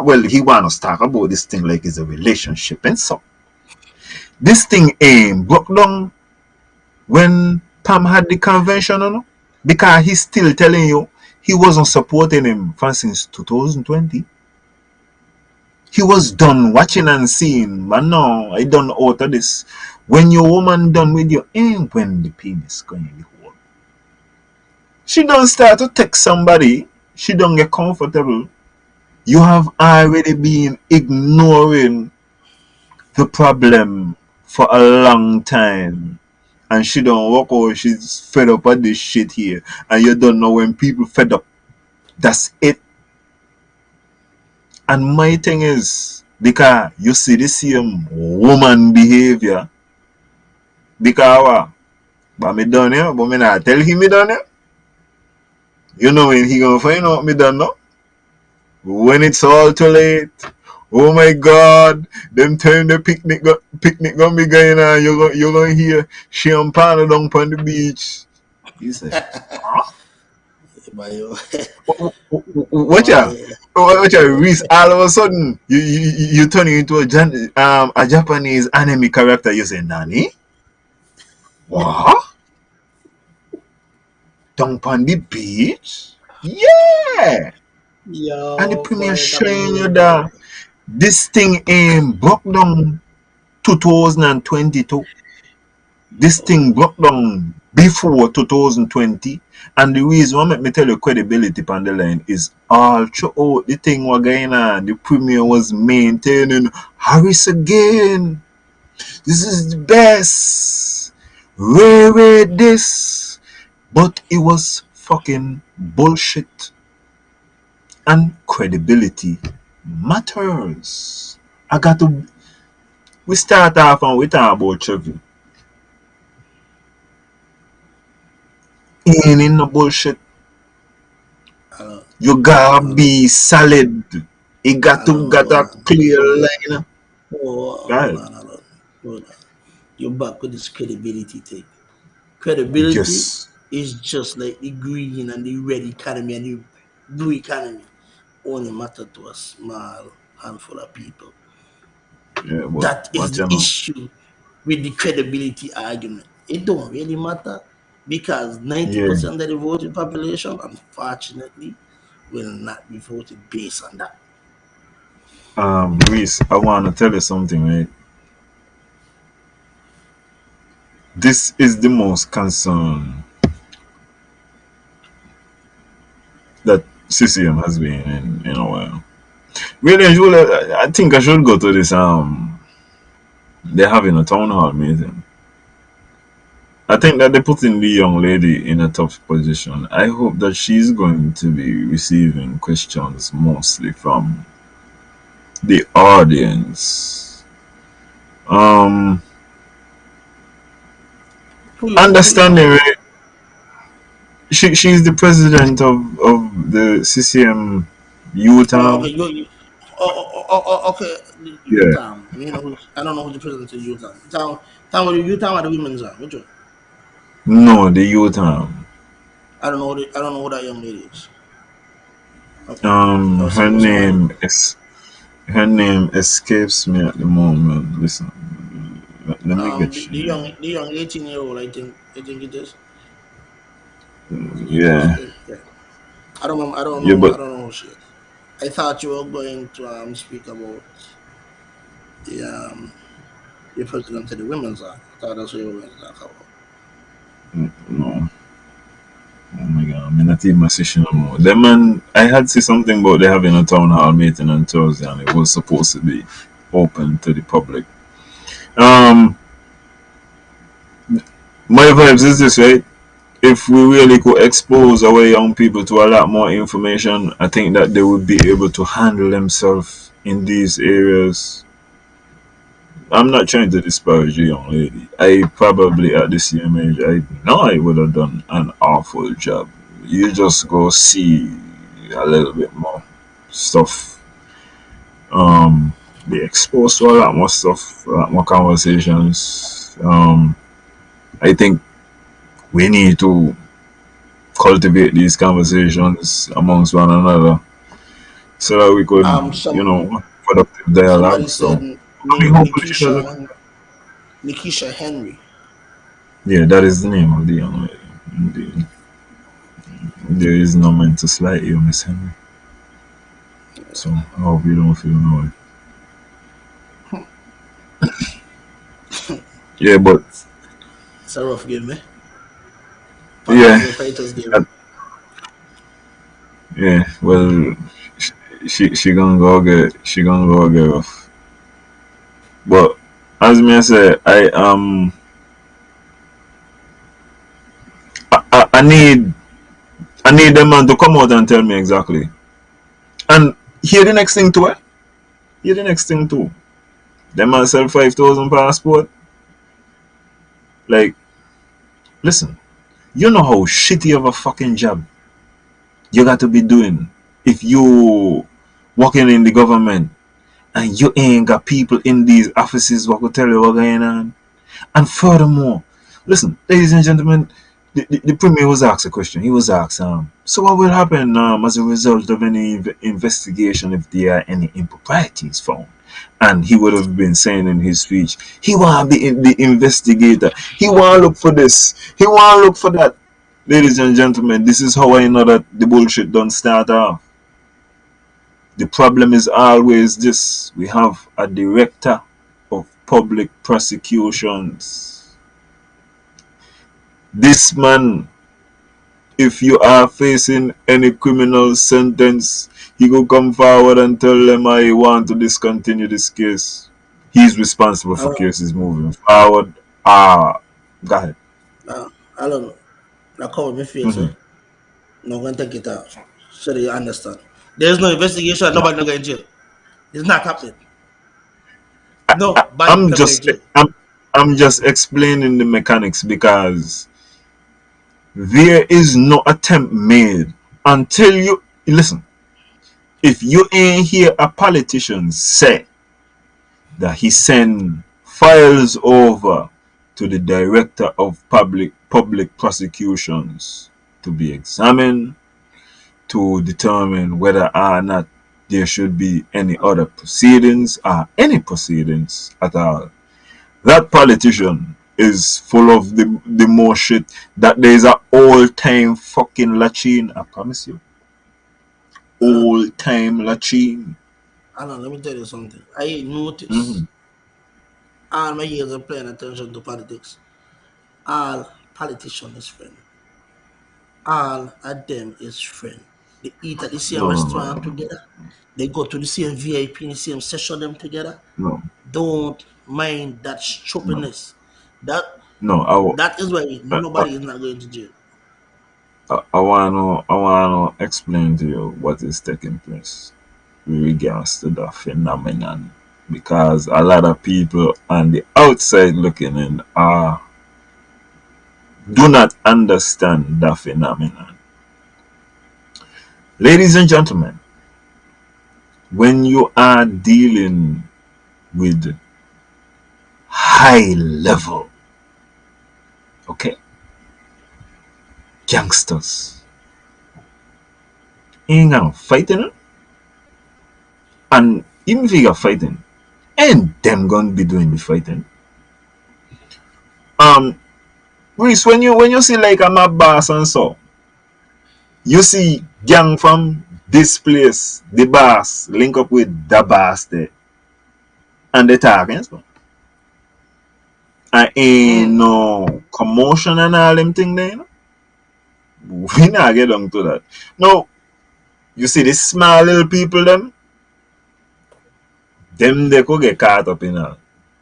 Well, he want to talk about this thing like it's a relationship and so. This thing ain't broke down when Pam had the convention, you know? Because he's still telling you he wasn't supporting him for since 2020. He was done watching and seeing, but no, I done out of this. When your woman done with you, ain't when the penis going in the hole. She don't start to text somebody, she don't get comfortable. You have already been ignoring the problem for a long time. And she don't work out, she's fed up of this shit here. And you don't know when people fed up. That's it. And my thing is, because you see the same woman behavior, because what? But me done here, but me not tell him me done here. You know when he gonna find out me done now? When it's all too late. Oh my God! Them time the picnic gonna be going on. You gonna hear champagne down on the beach. He said, huh? Watch out! Watch out, Reese! All of a sudden, you turn into a Japanese anime character. You say, Nani? What? Down on the beach? Yeah! Yo, And the premier boy, showing you that this thing ain't broke down 2022. This thing broke down before 2020. And the reason why make me tell you credibility on the line is all throughout the thing was going on. The premier was maintaining Harris again. This is the best. Rare this. But it was fucking bullshit. And credibility matters. I got to. We start off and we talk about Chevy. Ain't in no bullshit. You gotta be solid. You got a clear line. Hold Right. on. You're back with this credibility thing. Credibility Yes. is just like the green and the red economy and the blue economy. Only matter to a small handful of people. Yeah, but That is what the you know? issue with the credibility argument. It don't really matter because Yeah. 90% of the voting population, unfortunately, will not be voted based on that. Reese, I wanna tell you something, right? This is the most concern that CCM has been in a while. Really, I think I should go to this. They're having a town hall meeting. I think that they're putting the young lady in a tough position. I hope that she's going to be receiving questions mostly from the audience. Understanding, right? She's the president of the CCM youth. Okay, okay. Yeah. U-Town. I don't know who the president of U-Town. Town with the U-Town or the women's arm. Which one? No, the youth. I don't know who that young lady is. Her Somebody. name escapes me at the moment. Listen, let me get The you. young 18-year-old. I think it is. Yeah, Yeah. I don't know. yeah, I but don't know who she is. I thought you were going to speak about the the president of the women's arm. I thought that's what you were going to talk about. no. Oh my god, I'm not even my session no more. Them man, I had see something about they having a town hall meeting on Thursday, and it was supposed to be open to the public. Um, my vibes is this, right? If we really could expose our young people to a lot more information, I think that they would be able to handle themselves in these areas. I'm not trying to disparage the young lady. I probably at the same age, I know I would have done an awful job. You just go see a little bit more stuff. Be exposed to a lot more stuff, a lot more conversations. I think we need to cultivate these conversations amongst one another so that we could, Some productive somebody dialogue. said So, I mean, hopefully she doesn't. Nikisha Henry. Yeah, that is the name of the young lady. Indeed. There is no meant to slight you, Miss Henry. So, I hope you don't feel no way. Yeah, but, It's a rough game, eh? yeah, Particular fighters game. that, yeah, well, she gonna go get rough. But, as me I say, I need them man to come out and tell me exactly. And here the next thing too, eh? Here the next thing too. Them man sell 5,000 passport. Like, listen, you know how shitty of a fucking job you got to be doing if you working in the government and you ain't got people in these offices who could tell you what's going on. And furthermore, listen, ladies and gentlemen, the premier was asked a question. He was asked, so what will happen as a result of any investigation if there are any improprieties found? And he would have been saying in his speech, he want to be the investigator. He want to look for this. He want to look for that. Ladies and gentlemen, this is how I know that the bullshit don't start off. The problem is always this. We have a director of public prosecutions. This man, if you are facing any criminal sentence, he will come forward and tell them I want to discontinue this case. He's responsible for cases moving forward. Go ahead. I don't know. I cover my face, eh? Mm-hmm. No going to take it out. So they understand. There's no investigation, No, nobody not going to jail. It's not happening. Nobody I'm can go to just jail. I'm just explaining the mechanics because there is no attempt made until you listen. If you ain't hear a politician say that he send files over to the director of public prosecutions to be examined to determine whether or not there should be any other proceedings or any proceedings at all. That politician is full of the more shit that there is a all-time fucking lachine, I promise you. All-time lachine. Alan, let me tell you something. I notice Mm-hmm. all my years of paying attention to politics, all politician is friend. All of them is friend. They eat at the same No, no, no, restaurant no, together. They go to the same VIP in the same session them together. no, Don't mind that no, stupidness. That no. that is why I, I, nobody is not going to jail. I wanna explain to you what is taking place with regards to the phenomenon because a lot of people on the outside looking in do not understand the phenomenon. Ladies and gentlemen, when you are dealing with high level, okay, gangsters, ain't gonna fighting it, and even if you're fighting, ain't them gonna be doing the fighting. Um, Reese, when you see like a map boss and so, you see gang from this place, the boss link up with the boss there, and they talk against them. And ain't no commotion and all them thing there, you know? We not get down to that. No, you see the small little people them they could get caught up in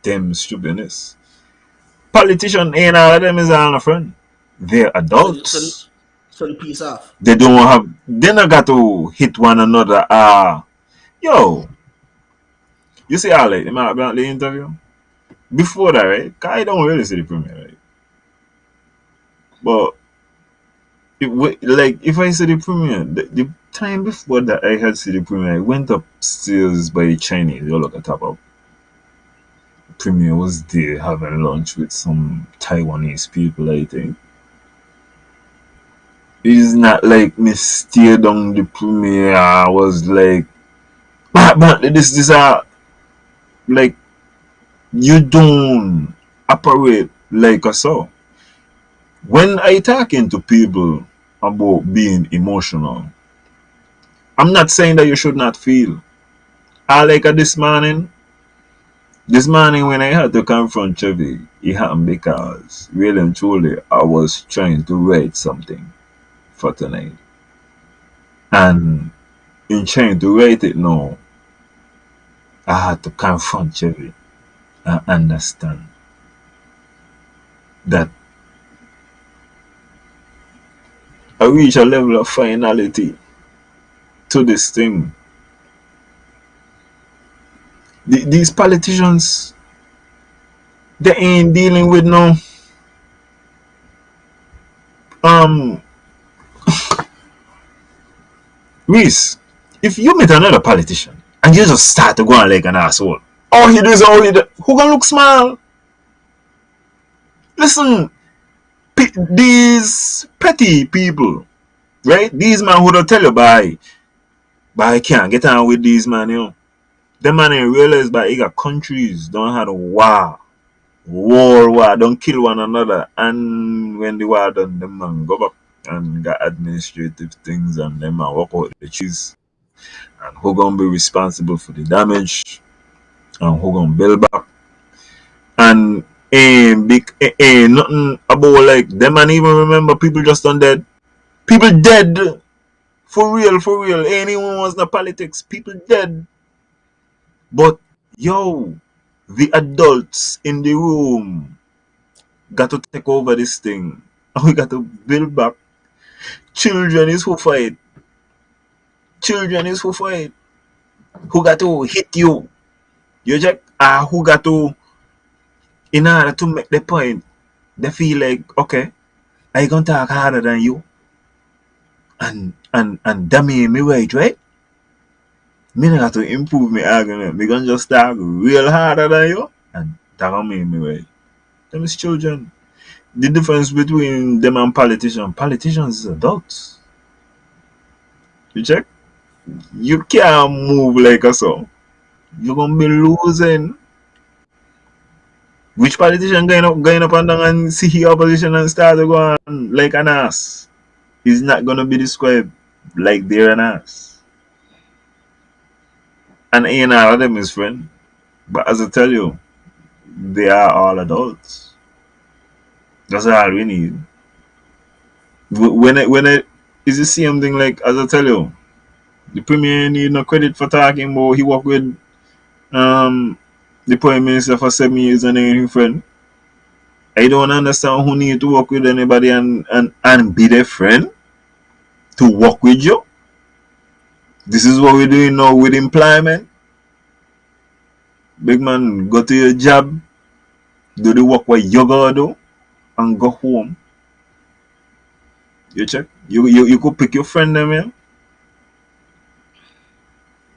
them stupidness. Politician ain't all of them is all a friend. They're So the, so the, adults. so the piece off. They not got to hit one another. Yo, you see all like, about the interview? Before that, right? 'Cause I don't really see the premiere, right? But if I see the premiere, the time before that I had see the premiere, I went upstairs by the Chinese. You look at top up. Premiere was there having lunch with some Taiwanese people, I think. It's not like me stay down the premiere. I was like, but this are like you don't operate like a so. When I talking to people about being emotional, I'm not saying that you should not feel. I like this morning. This morning when I had to confront Chevy, it happened because really and truly I was trying to write something for tonight. And in trying to write it now, I had to confront Chevy and understand that I reach a level of finality to this thing. These politicians, they ain't dealing with no um Reese. If you meet another politician and you just start to go on like an asshole, oh he does all he does, who gonna look small? Listen, these petty people, right? These man who don't tell you but I can't get on with these man, you know. Them man ain't realize but he got countries don't have a war, don't kill one another, and when the war done, them man go back and got administrative things and them man walk out the cheese. And who gonna be responsible for the damage and who gonna build back and ain't nothing about like them man even remember people just done dead. People dead for real. Anyone was the politics, people dead. But yo, the adults in the room got to take over this thing. And we got to build back. Children is who fight. Children is who fight. Who got to hit you? You check? Who got to, in order to make the point, they feel like, okay, I gonna talk harder than you. And that made me right? Me not got to improve my argument. Me gonna just talk real harder than you. And that gonna make me right. Them is children. The difference between them and politicians is adults. You check? You can't move like a so. You're gonna be losing. Which politician going up and down and see the opposition and start to go on like an ass is not gonna be described like they're an ass. And ain't all of them is friend. But as I tell you, they are all adults. That's all we need. When it is the same thing like as I tell you, the premier need no credit for talking about he work with um the prime minister for 7 years and ain't his friend. I don't understand who need to work with anybody and be their friend to work with you. This is what we're doing now with employment. Big man, go to your job, do the work what you gotta do, and go home. You check? You could pick your friend them, yeah?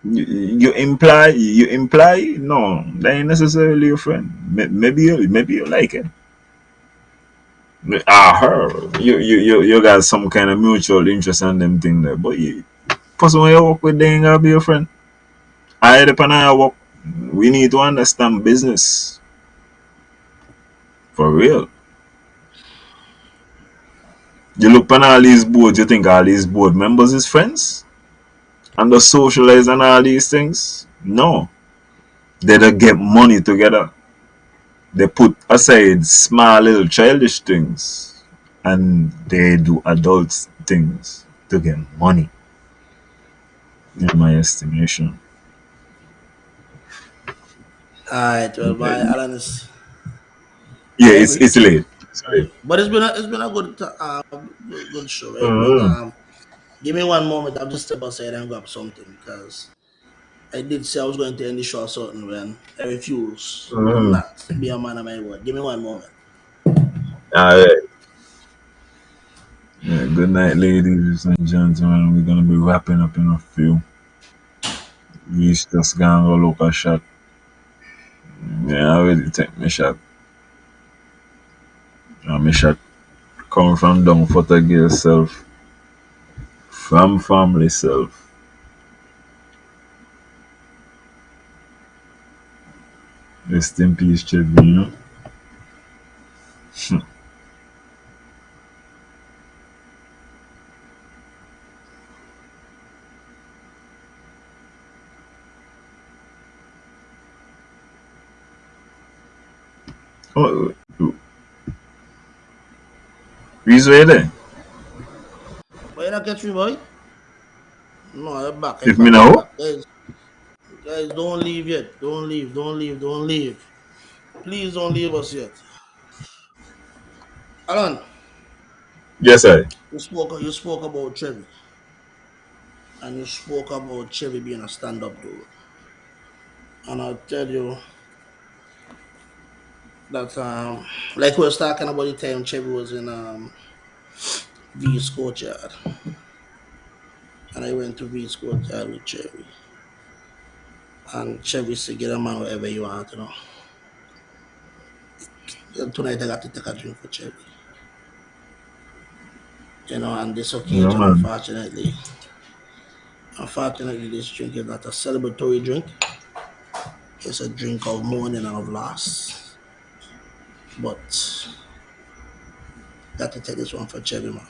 You imply no, they ain't necessarily your friend. Maybe you like it. Her. You got some kind of mutual interest in them thing there. But person when you work with they ain't gonna be your friend. I depend on our work. We need to understand business. For real. You look on all these boards, you think all these board members is friends? And they socialize and all these things? No. They don't get money together. They put aside small little childish things and they do adult things to get money. In my estimation. Alright, well, my Alan is. Yeah, I it's agree. late. It's late. But it's been a good show, right? But Mm-hmm. give me one moment. I'm just step outside and grab something because I did say I was going to end the show or something when I refuse Mm-hmm. not to be a man of my word. Give me one moment. All right. Yeah, good night, ladies and gentlemen. We're gonna be wrapping up in a few. Reach just gonna go look a shot. Yeah, I already take my shot. My shot come from down for the girl self. From family self. Rest in peace, Chevy, you know? Oh, he's there. But you not catch me, boy? No, I'm back, I'm If me back, I'm now, back. Guys, don't leave yet. Don't leave, don't leave, don't leave. Please don't leave us yet. Alan, yes, I. you spoke about Chevy. And you spoke about Chevy being a stand-up dude. And I'll tell you that like we was talking about the time Chevy was in V's courtyard. And I went to V's courtyard with Chevy. And Chevy said, get a man wherever you want, you know. And tonight I got to take a drink with Chevy. You know, on this Yeah, occasion, man. unfortunately, this drink is not a celebratory drink. It's a drink of mourning and of loss. But got to take this one for Chevy, man.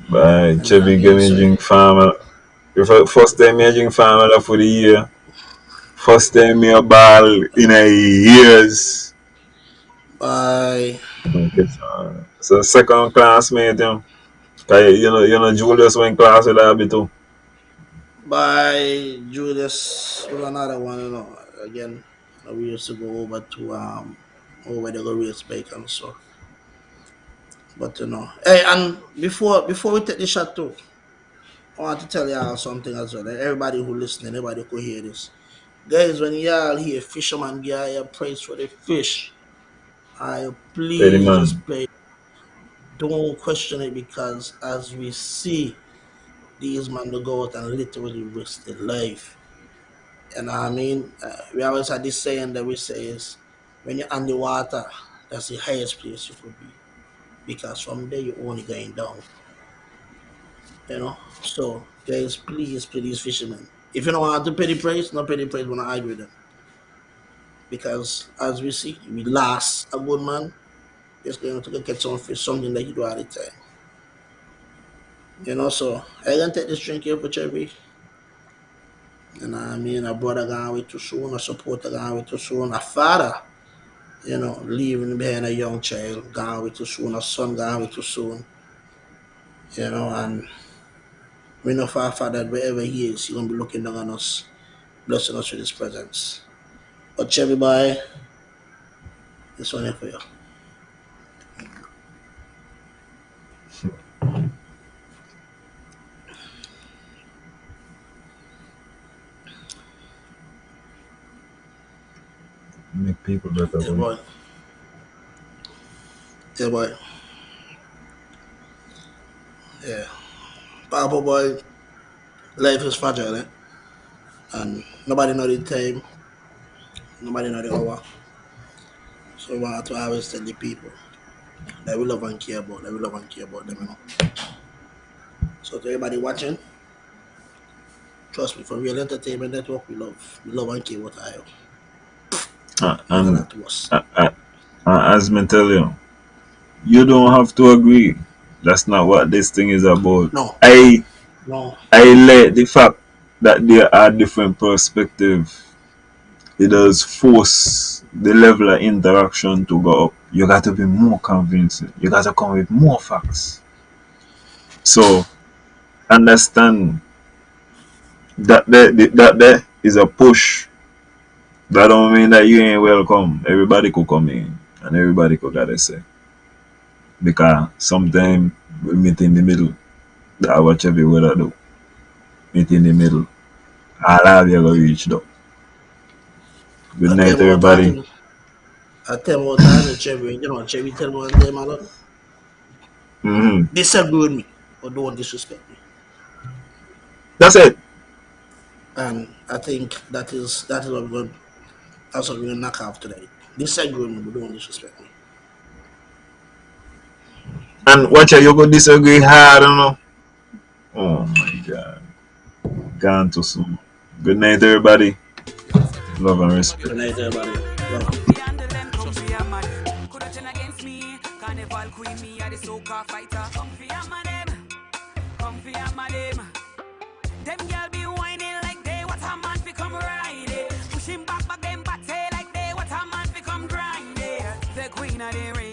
Bye. And Chevy give again, me sir, drink farmer. If first time me drink farmer for the year. First time me a ball in a years. by Okay, so second classmate, you know. 'Cause Julius went class with that bit too. by Julius was another one, you know. Again, we used to go over to over the race bacon, so but you know. Hey, and before we take the shot too, I want to tell y'all something as well. Everybody who listening, everybody could hear this. Guys, when y'all hear fisherman guy praise for the fish, I Tell the please man. just pay. Don't question it because as we see these men to go out and literally risk their life. And I mean, we always had this saying that we say is when you're underwater, that's the highest place you could be because from there you're only going down. You know, so guys, please, fishermen, if you don't want to pay the price, not pay the price. We're not argue with them because as we see, we last a good man just going to go get some fish, something that you do all the time. You know, so I can take this drink here for Cherry. And I mean, a brother gone away too soon, a supporter gone away too soon, a father, you know, leaving behind a young child, gone away too soon, a son gone away too soon, you know, and we know for our father that wherever he is, he's gonna be looking down on us, blessing us with his presence. But Chevy boy, this one here for you. Make people better, Yeah, boy. boy. Yeah, boy. Yeah. Papa boy, life is fragile, eh? And nobody know the time, nobody know the hour. So we want to always tell the people that we love and care about, that we love and care about them, you know. So to everybody watching, trust me, for real entertainment network, we love and care about I. Mean a And lot to us. as me tell you, you don't have to agree. That's not what this thing is about. No, I no. I like the fact that there are different perspectives. It does force the level of interaction to go up. You got to be more convincing. You got to come with more facts. So understand that there is a push. That don't mean that you ain't welcome. Everybody could come in and everybody could gotta say. Because sometimes we meet in the middle. That what every weather do. Meet in the middle. All of you go reach though. Good I night tell more everybody. time, I tell more time and Cherry, you know, Cherry tell me one day, man, Mm-hmm. disagree with me, but don't disrespect me. That's it. And I think that is what we're going that's what we're gonna knock off today. Disagree with me, but don't disrespect me. And watch out, you go disagree hard, you know. Oh my God. Gone too soon. Good night, everybody. Love and respect. Good night, everybody. Love. Coulda turn against me. Carnival queen, me are the soca fighter. Come for your madam, come for your madam. Them girl be whining like they what a man fi come ride it. Pushing back them body like they what a man fi come grind it. The queen of the ring.